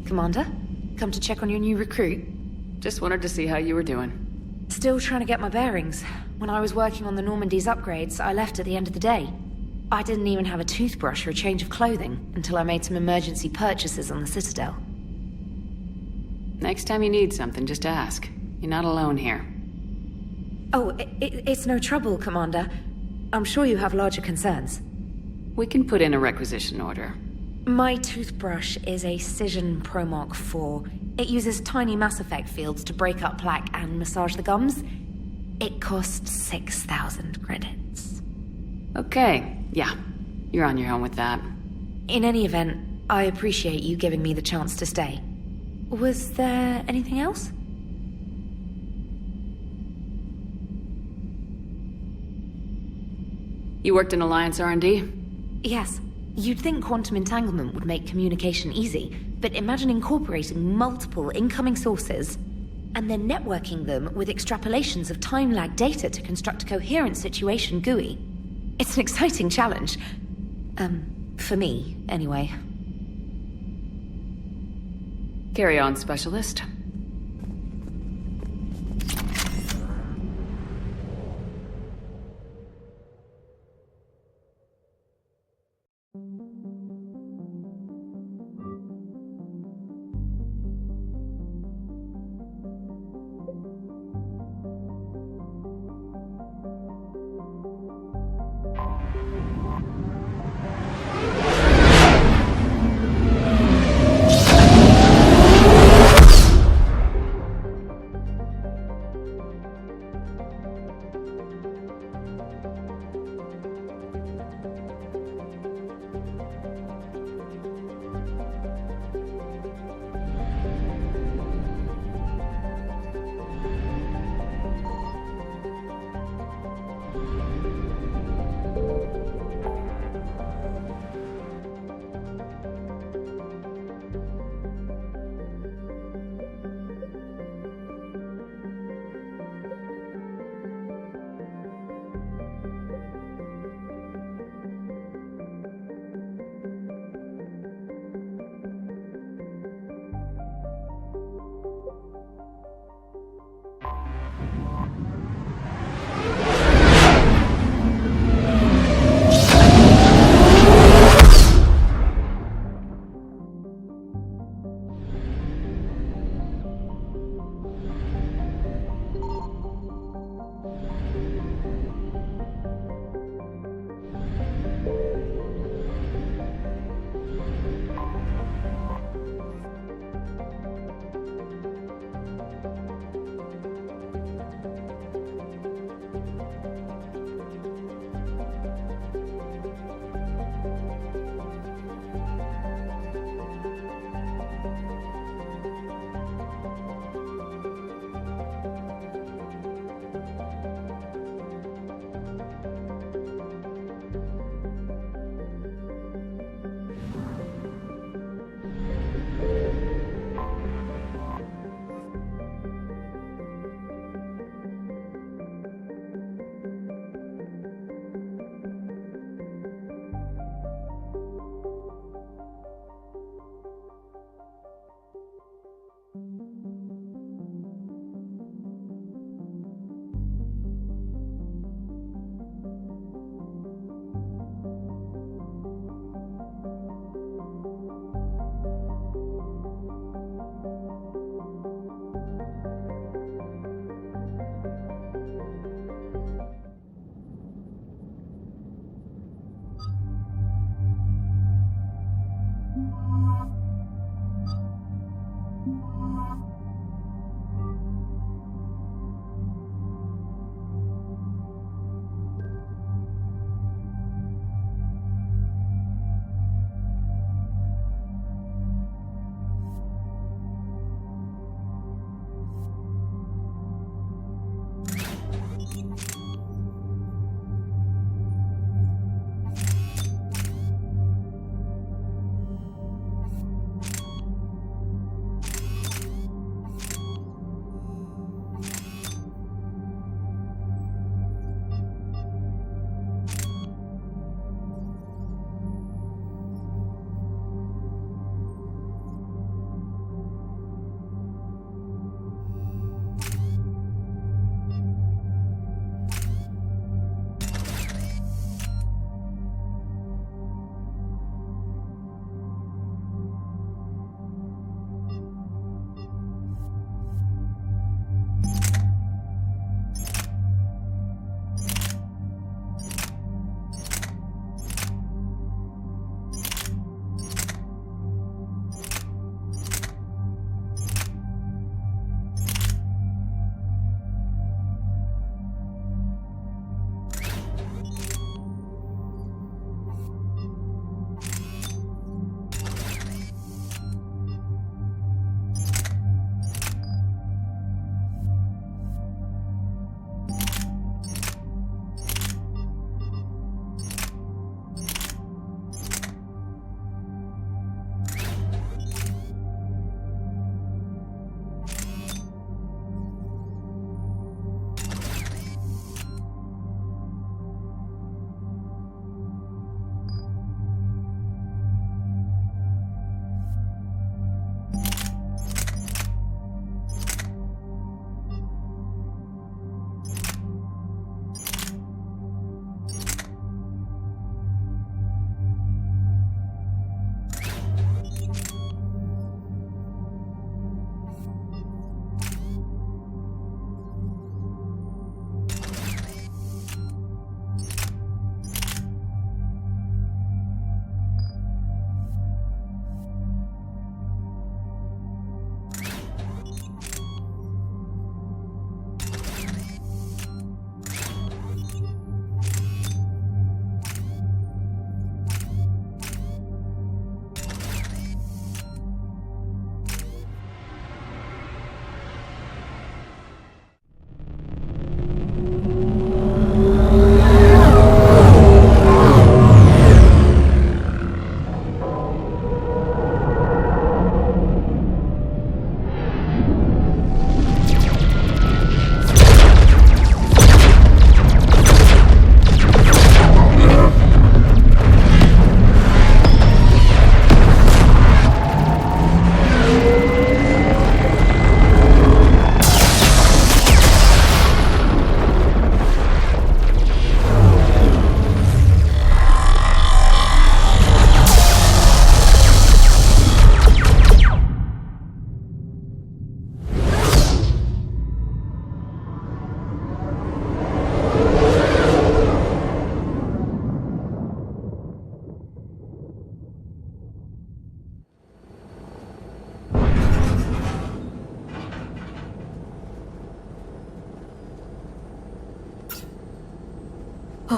Commander? Come to check on your new recruit? Just wanted to see how you were doing. Still trying to get my bearings. When I was working on the Normandy's upgrades, I left at the end of the day. I didn't even have a toothbrush or a change of clothing until I made some emergency purchases on the Citadel. Next time you need something, just ask. You're not alone here. Oh, it's no trouble, Commander. I'm sure you have larger concerns. We can put in a requisition order. My toothbrush is a Cision Pro Mark IV. It uses tiny Mass Effect fields to break up plaque and massage the gums. It costs 6,000 credits. Okay, yeah. You're on your own with that. In any event, I appreciate you giving me the chance to stay. Was there anything else? You worked in Alliance R&D? Yes. You'd think quantum entanglement would make communication easy, but imagine incorporating multiple incoming sources and then networking them with extrapolations of time-lag data to construct a coherent situation GUI. It's an exciting challenge. For me, anyway. Carry on, Specialist.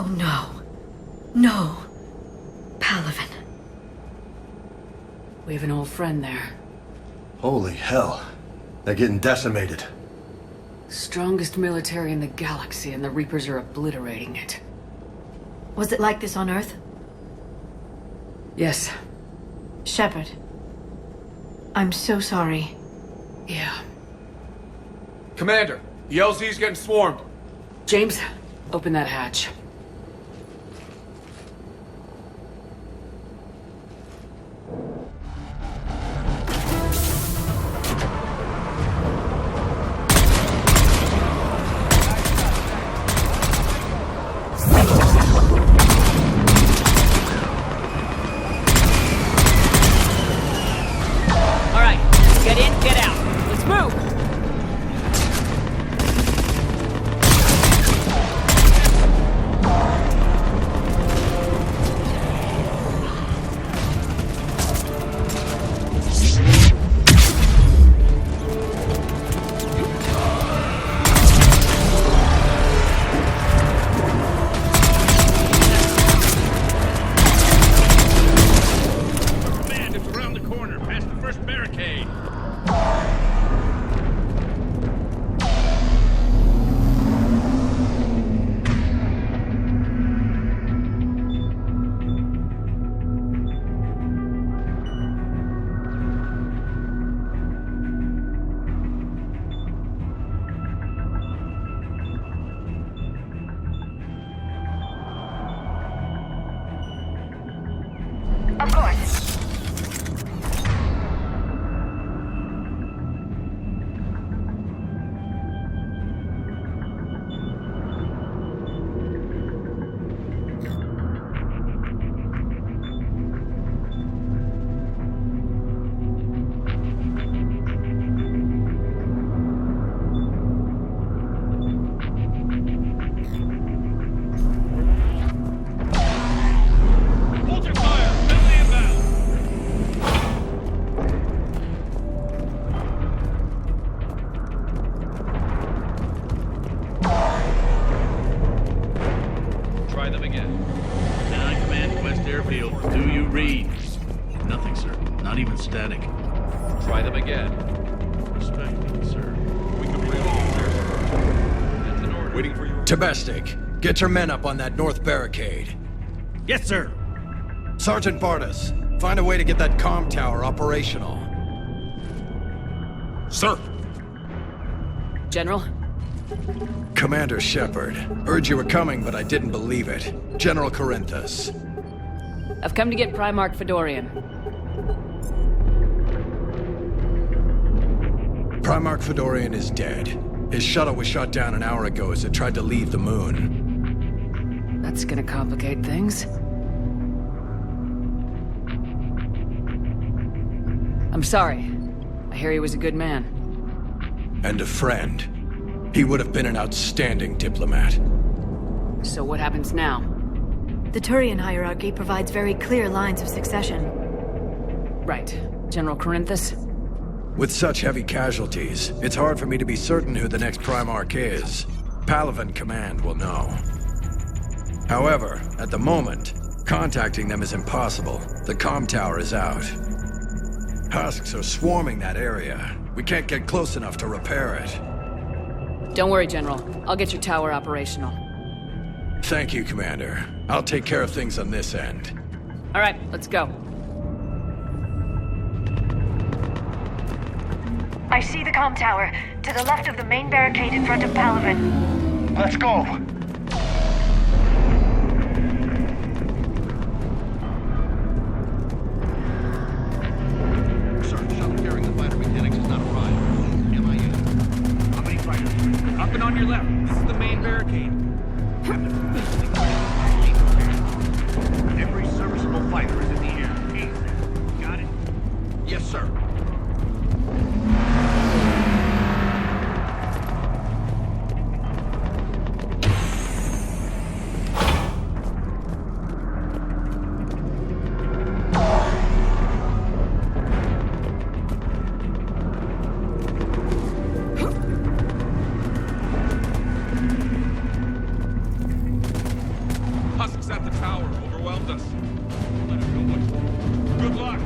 no. No. Palavin. We have an old friend there. Holy hell. They're getting decimated. Strongest military in the galaxy, and the Reapers are obliterating it. Was it like this on Earth? Yes. Shepard. I'm so sorry. Yeah. Commander, the LZ's getting swarmed. James, open that hatch. Of course. Domestic, get your men up on that north barricade. Yes, sir. Sergeant Bardas, find a way to get that comm tower operational. Sir. General? Commander Shepard, heard you were coming, but I didn't believe it. General Corinthus. I've come to get Primarch Fedorian. Primarch Fedorian is dead. His shuttle was shot down an hour ago as it tried to leave the moon. That's gonna complicate things. I'm sorry. I hear he was a good man. And a friend. He would have been an outstanding diplomat. So what happens now? The Turian hierarchy provides very clear lines of succession. Right. General Corinthus? With such heavy casualties, it's hard for me to be certain who the next Primarch is. Palaven Command will know. However, at the moment, contacting them is impossible. The comm tower is out. Husks are swarming that area. We can't get close enough to repair it. Don't worry, General. I'll get your tower operational. Thank you, Commander. I'll take care of things on this end. All right, let's go. I see the comm tower, to the left of the main barricade in front of Palaven. Let's go! Sir, shuttle carrying the fighter mechanics has not arrived. MIA. How many fighters? Up and on your left. This is the main barricade. Every serviceable fighter is in the air. Easy. Got it? Yes, sir. Husks at the tower overwhelmed us. Let him know what. Good luck.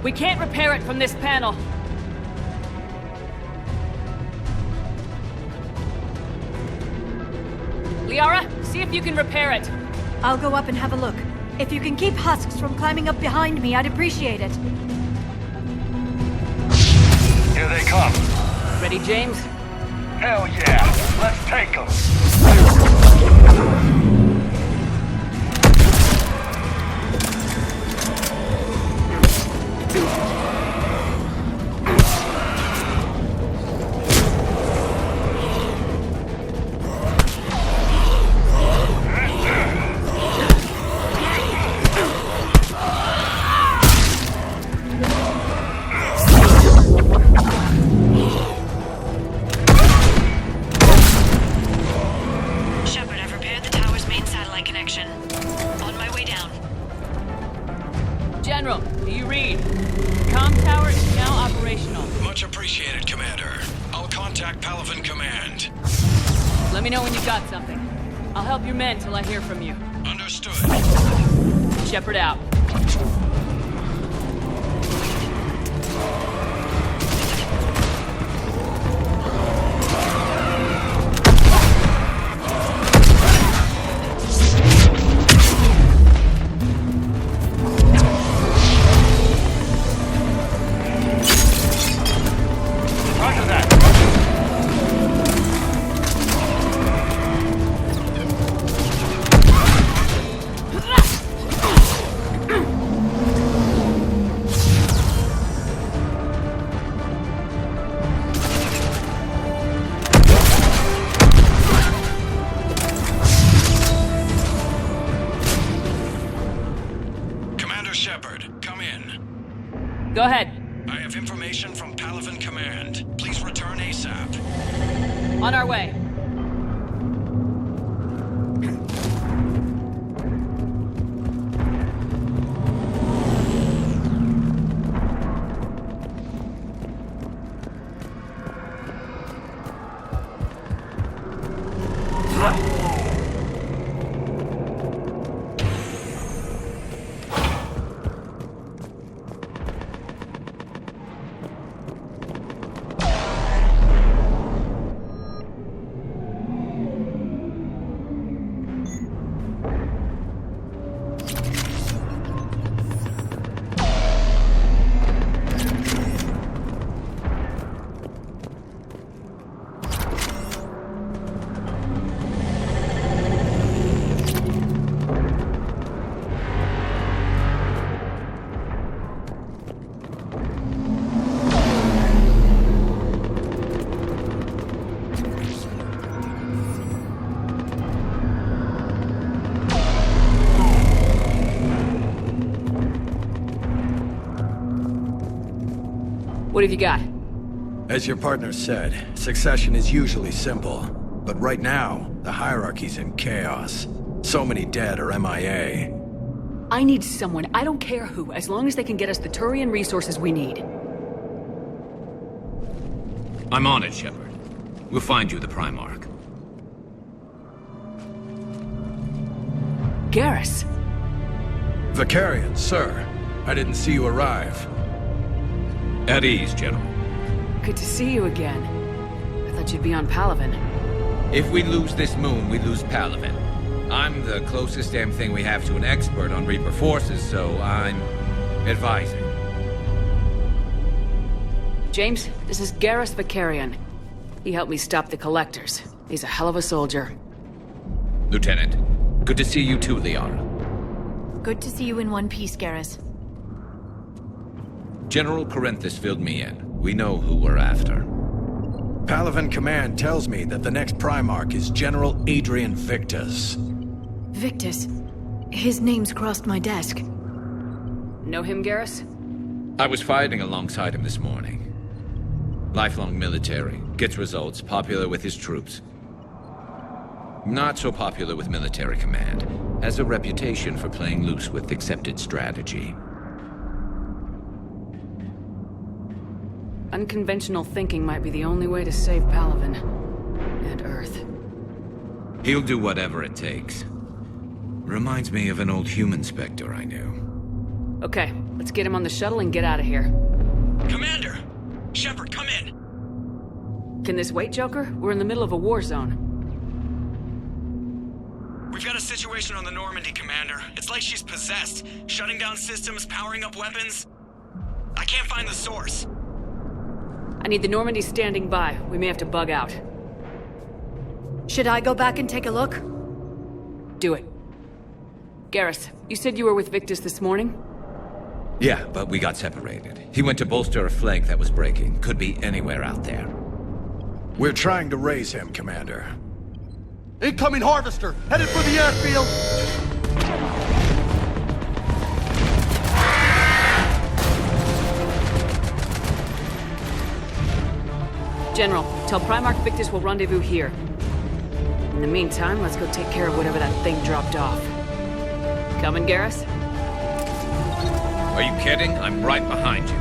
We can't repair it from this panel. Liara, see if you can repair it. I'll go up and have a look. If you can keep Husks from climbing up behind me, I'd appreciate it. Here they come. Ready, James? Hell yeah. Let's take them. General, do you read? Comm tower is now operational. Much appreciated, Commander. I'll contact Palaven Command. Let me know when you've got something. I'll help your men till I hear from you. Understood. Shepard out. Go ahead. I have information from Palaven Command. Please return ASAP. On our way. What have you got? As your partner said, succession is usually simple. But right now, the hierarchy's in chaos. So many dead or MIA. I need someone, I don't care who, as long as they can get us the Turian resources we need. I'm on it, Shepard. We'll find you the Primarch. Garrus. Vicarian, sir. I didn't see you arrive. At ease, General. Good to see you again. I thought you'd be on Palaven. If we lose this moon, we lose Palaven. I'm the closest damn thing we have to an expert on Reaper forces, so I'm advising. James, this is Garrus Vicarian. He helped me stop the Collectors. He's a hell of a soldier. Lieutenant, good to see you too, Liara. Good to see you in one piece, Garrus. General Corinthus filled me in. We know who we're after. Palaven Command tells me that the next Primarch is General Adrian Victus. Victus? His name's crossed my desk. Know him, Garrus? I was fighting alongside him this morning. Lifelong military, gets results, popular with his troops. Not so popular with military command. Has a reputation for playing loose with accepted strategy. Unconventional thinking might be the only way to save Palaven. And Earth. He'll do whatever it takes. Reminds me of an old human Spectre I knew. Okay, let's get him on the shuttle and get out of here. Commander! Shepard, come in! Can this wait, Joker? We're in the middle of a war zone. We've got a situation on the Normandy, Commander. It's like she's possessed. Shutting down systems, powering up weapons. I can't find the source. I need the Normandy standing by. We may have to bug out. Should I go back and take a look? Do it. Garrus, you said you were with Victus this morning? Yeah, but we got separated. He went to bolster a flank that was breaking. Could be anywhere out there. We're trying to raise him, Commander. Incoming Harvester! Headed for the airfield! General, tell Primarch Victus we'll rendezvous here. In the meantime, let's go take care of whatever that thing dropped off. Coming, Garrus? Are you kidding? I'm right behind you.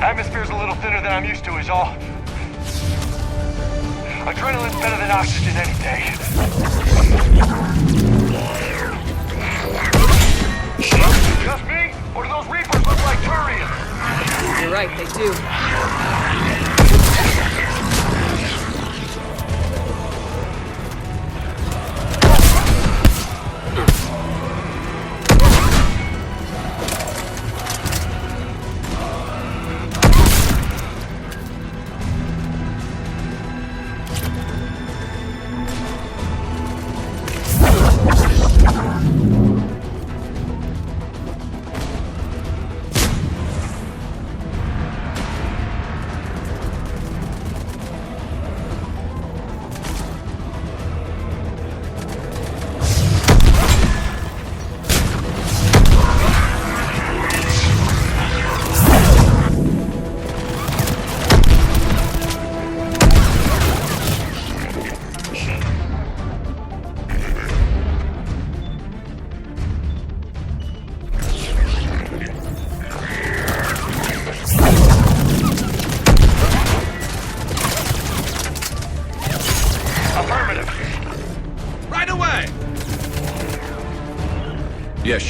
Atmosphere's a little thinner than I'm used to is all. Adrenaline's better than oxygen any day. Just me? Or do those Reapers look like Turians? You're right, they do.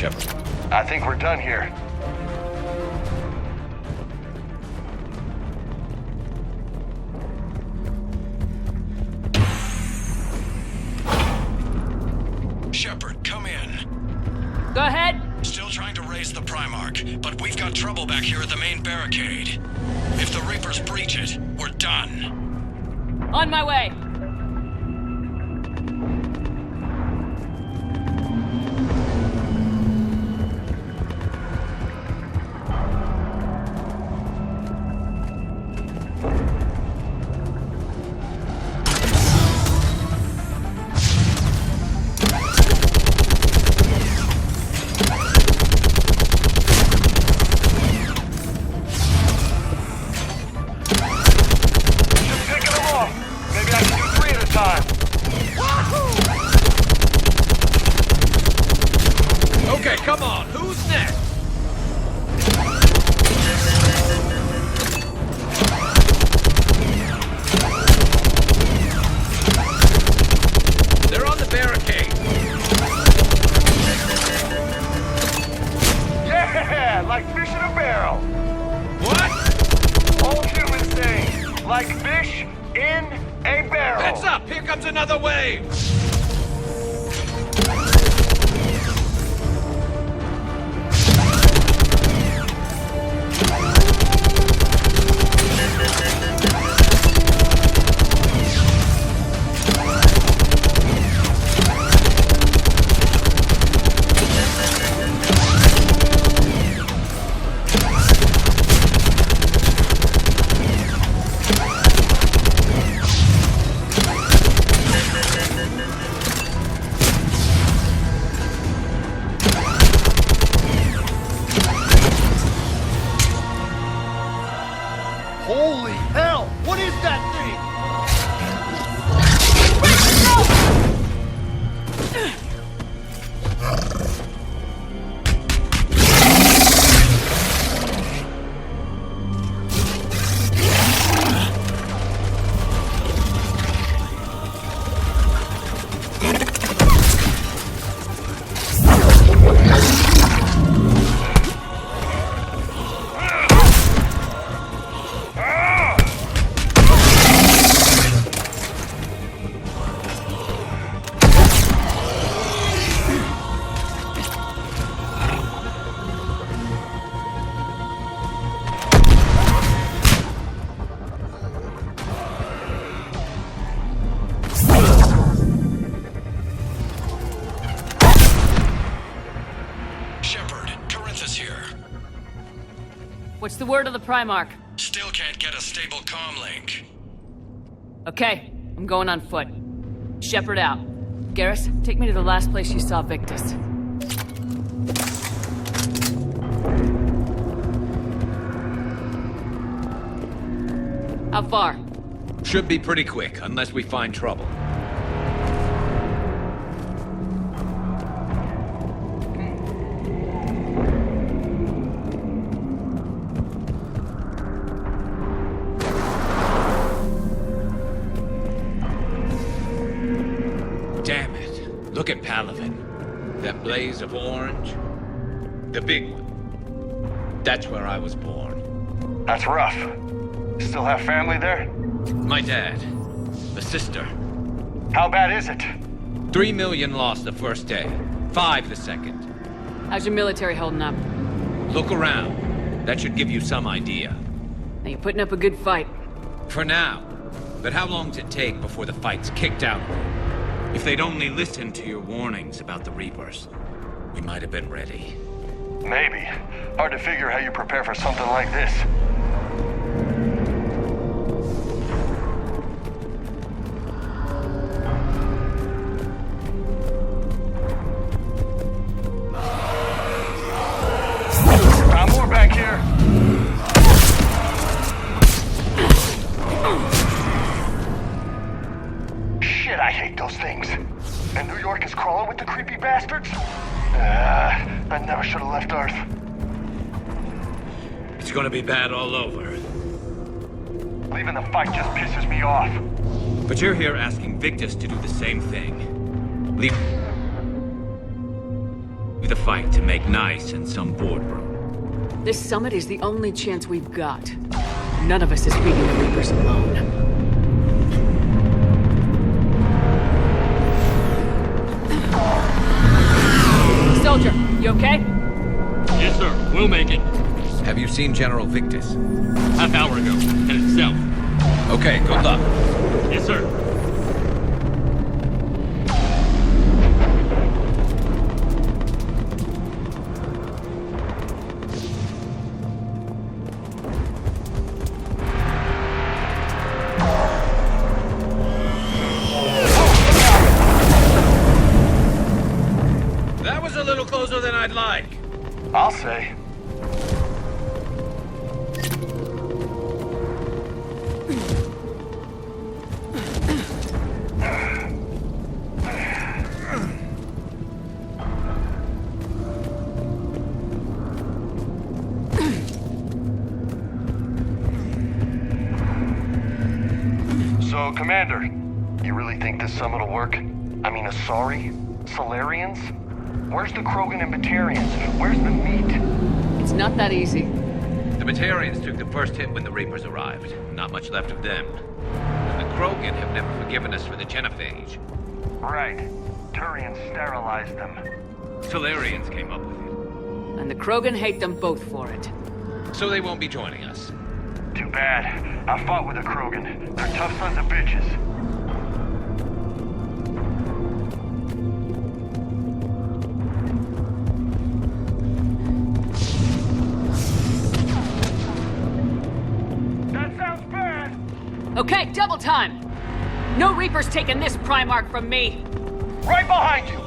Shepard. I think we're done here. Shepard, come in. Go ahead. Still trying to raise the Primarch, but we've got trouble back here at the main barricade. If the Reapers breach it, we're done. On my way. Okay, come on. Who's next? They're on the barricade. Yeah, like fish in a barrel. What? Old human saying, like fish in a barrel. Heads up! Here comes another wave! Holy hell! What is that thing? What's the word of the Primarch? Still can't get a stable comm link. Okay, I'm going on foot. Shepard out. Garrus, take me to the last place you saw Victus. How far? Should be pretty quick, unless we find trouble. Damn it. Look at Palaven. That blaze of orange. The big one. That's where I was born. That's rough. Still have family there? My dad. A sister. How bad is it? 3 million lost the first day. 5 the second. How's your military holding up? Look around. That should give you some idea. Now you're putting up a good fight. For now. But how long does it take before the fight's kicked out? If they'd only listened to your warnings about the Reapers, we might have been ready. Maybe. Hard to figure how you prepare for something like this. Found more back here. Shit, I hate those things. And New York is crawling with the creepy bastards? I never should have left Earth. It's gonna be bad all over. Leaving the fight just pisses me off. But you're here asking Victus to do the same thing. Leave the fight to make nice in some boardroom. This summit is the only chance we've got. None of us is beating the Reapers alone. Soldier, you okay? Yes, sir. We'll make it. Have you seen General Victus? Half hour ago. Headed south. Okay, good luck. Yes, sir. That was a little closer than I'd like. I'll say. So, Commander, you really think this summit will work? I mean, Asari? Solarians? Where's the Krogan and Batarians? Where's the meat? It's not that easy. The Batarians took the first hit when the Reapers arrived. Not much left of them. And the Krogan have never forgiven us for the genophage. Right. Turians sterilized them. Solarians came up with it. And the Krogan hate them both for it. So they won't be joining us. Too bad. I fought with a Krogan. They're tough sons of bitches. That sounds bad! Okay, double time! No Reapers taking this Primarch from me! Right behind you!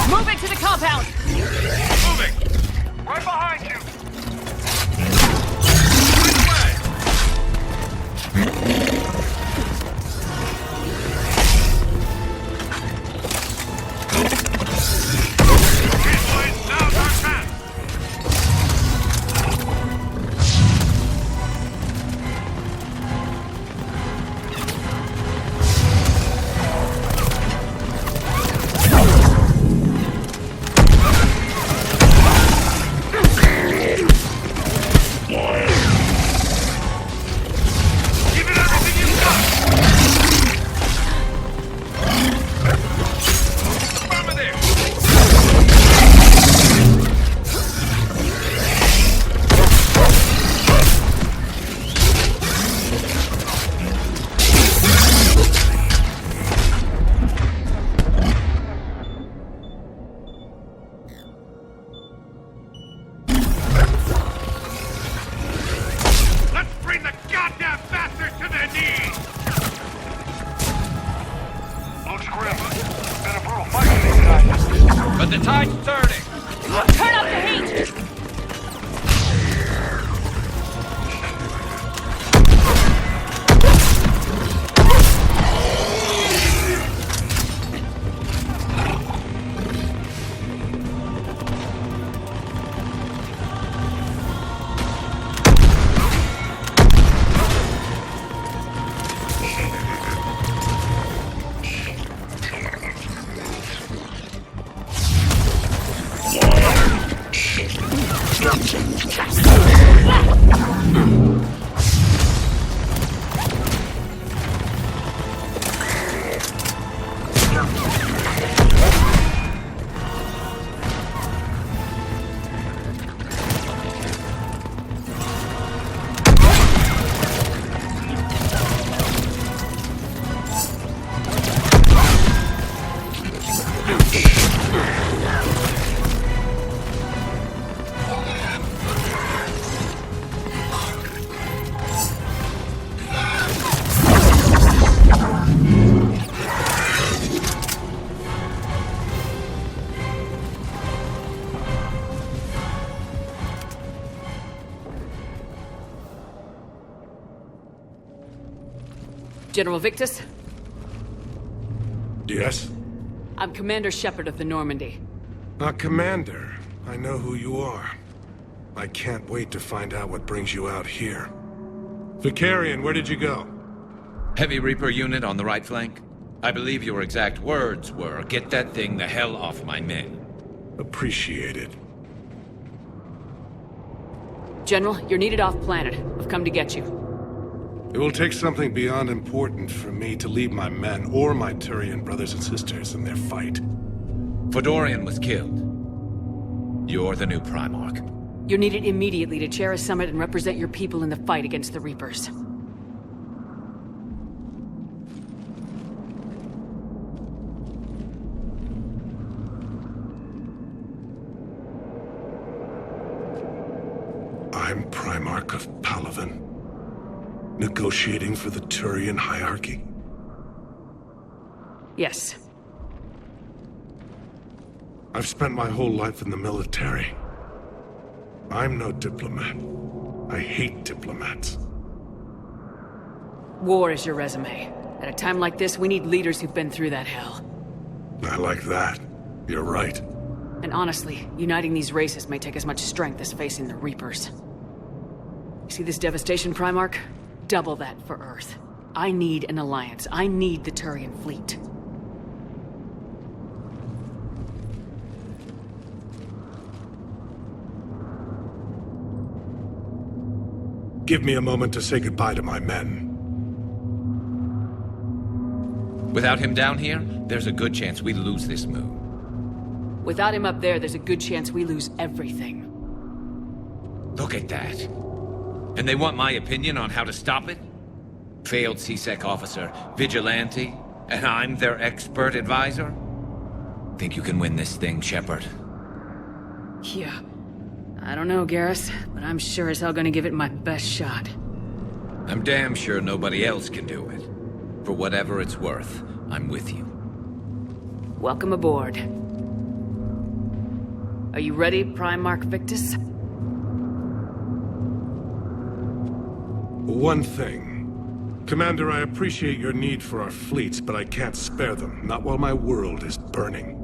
Moving to the compound! Moving! Right behind you! But the tide's turning! Turn up the heat! General Victus? Yes? I'm Commander Shepard of the Normandy. Commander. I know who you are. I can't wait to find out what brings you out here. Vicarian, where did you go? Heavy Reaper unit on the right flank. I believe your exact words were, "Get that thing the hell off my men." Appreciated. General, you're needed off-planet. I've come to get you. It will take something beyond important for me to leave my men or my Turian brothers and sisters in their fight. Fodorian was killed. You're the new Primarch. You're needed immediately to chair a summit and represent your people in the fight against the Reapers. I'm Primarch of Palaven. Negotiating for the Turian hierarchy? Yes. I've spent my whole life in the military. I'm no diplomat. I hate diplomats. War is your resume. At a time like this, we need leaders who've been through that hell. I like that. You're right. And honestly, uniting these races may take as much strength as facing the Reapers. You see this devastation, Primarch? Double that for Earth. I need an alliance. I need the Turian fleet. Give me a moment to say goodbye to my men. Without him down here, there's a good chance we lose this move. Without him up there, there's a good chance we lose everything. Look at that. And they want my opinion on how to stop it? Failed CSEC officer, vigilante, and I'm their expert advisor? Think you can win this thing, Shepard? Yeah. I don't know, Garrus, but I'm sure as hell gonna give it my best shot. I'm damn sure nobody else can do it. For whatever it's worth, I'm with you. Welcome aboard. Are you ready, Primarch Victus? One thing. Commander, I appreciate your need for our fleets, but I can't spare them, not while my world is burning.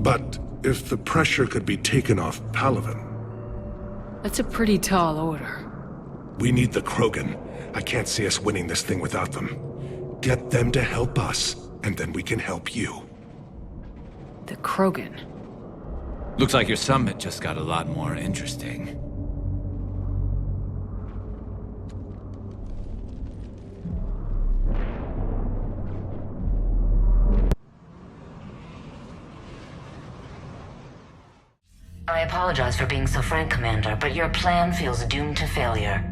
But if the pressure could be taken off Palaven... That's a pretty tall order. We need the Krogan. I can't see us winning this thing without them. Get them to help us, and then we can help you. The Krogan? Looks like your summit just got a lot more interesting. I apologize for being so frank, Commander, but your plan feels doomed to failure.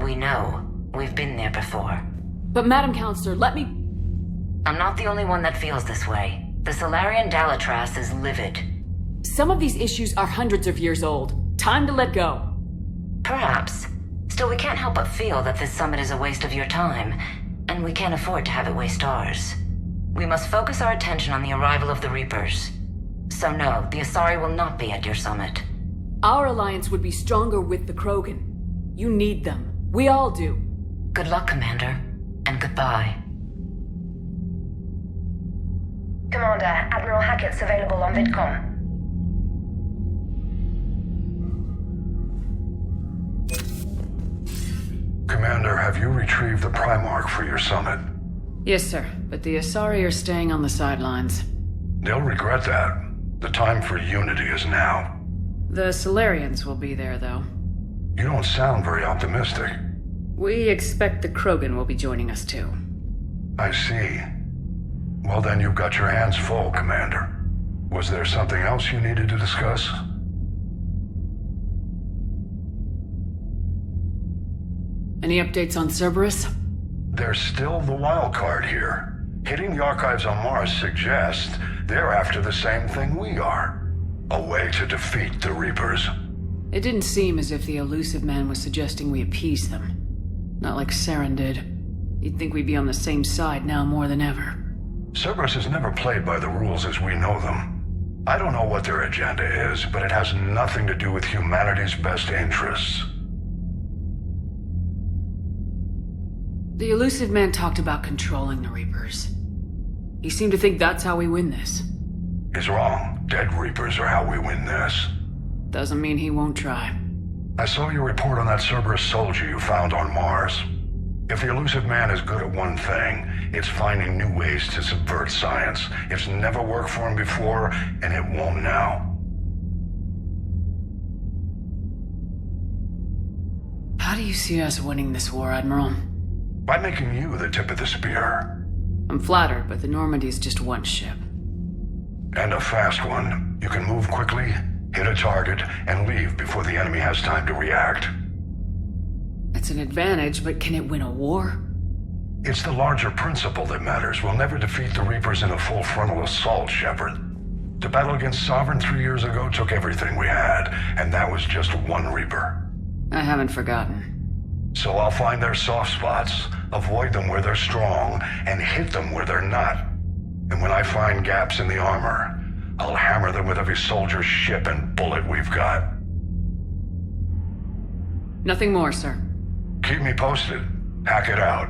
We know. We've been there before. But Madam Counselor, let me... I'm not the only one that feels this way. The Solarian Dalatras is livid. Some of these issues are hundreds of years old. Time to let go. Perhaps. Still, we can't help but feel that this summit is a waste of your time, and we can't afford to have it waste ours. We must focus our attention on the arrival of the Reapers. So no, the Asari will not be at your summit. Our alliance would be stronger with the Krogan. You need them. We all do. Good luck, Commander. And goodbye. Commander, Admiral Hackett's available on VidCom. Commander, have you retrieved the Primarch for your summit? Yes, sir. But the Asari are staying on the sidelines. They'll regret that. The time for unity is now. The Solarians will be there, though. You don't sound very optimistic. We expect the Krogan will be joining us, too. I see. Well, then you've got your hands full, Commander. Was there something else you needed to discuss? Any updates on Cerberus? They're still the wild card here. Hitting the archives on Mars suggests they're after the same thing we are. A way to defeat the Reapers. It didn't seem as if the elusive man was suggesting we appease them. Not like Saren did. You'd think we'd be on the same side now more than ever. Cerberus has never played by the rules as we know them. I don't know what their agenda is, but it has nothing to do with humanity's best interests. The elusive man talked about controlling the Reapers. He seemed to think that's how we win this. He's wrong. Dead Reapers are how we win this. Doesn't mean he won't try. I saw your report on that Cerberus soldier you found on Mars. If the elusive man is good at one thing, it's finding new ways to subvert science. It's never worked for him before, and it won't now. How do you see us winning this war, Admiral? By making you the tip of the spear. I'm flattered, but the Normandy is just one ship. And a fast one. You can move quickly, hit a target, and leave before the enemy has time to react. It's an advantage, but can it win a war? It's the larger principle that matters. We'll never defeat the Reapers in a full frontal assault, Shepard. The battle against Sovereign 3 years ago took everything we had, and that was just one Reaper. I haven't forgotten. So I'll find their soft spots, avoid them where they're strong, and hit them where they're not. And when I find gaps in the armor, I'll hammer them with every soldier, ship, and bullet we've got. Nothing more, sir. Keep me posted. Hack it out.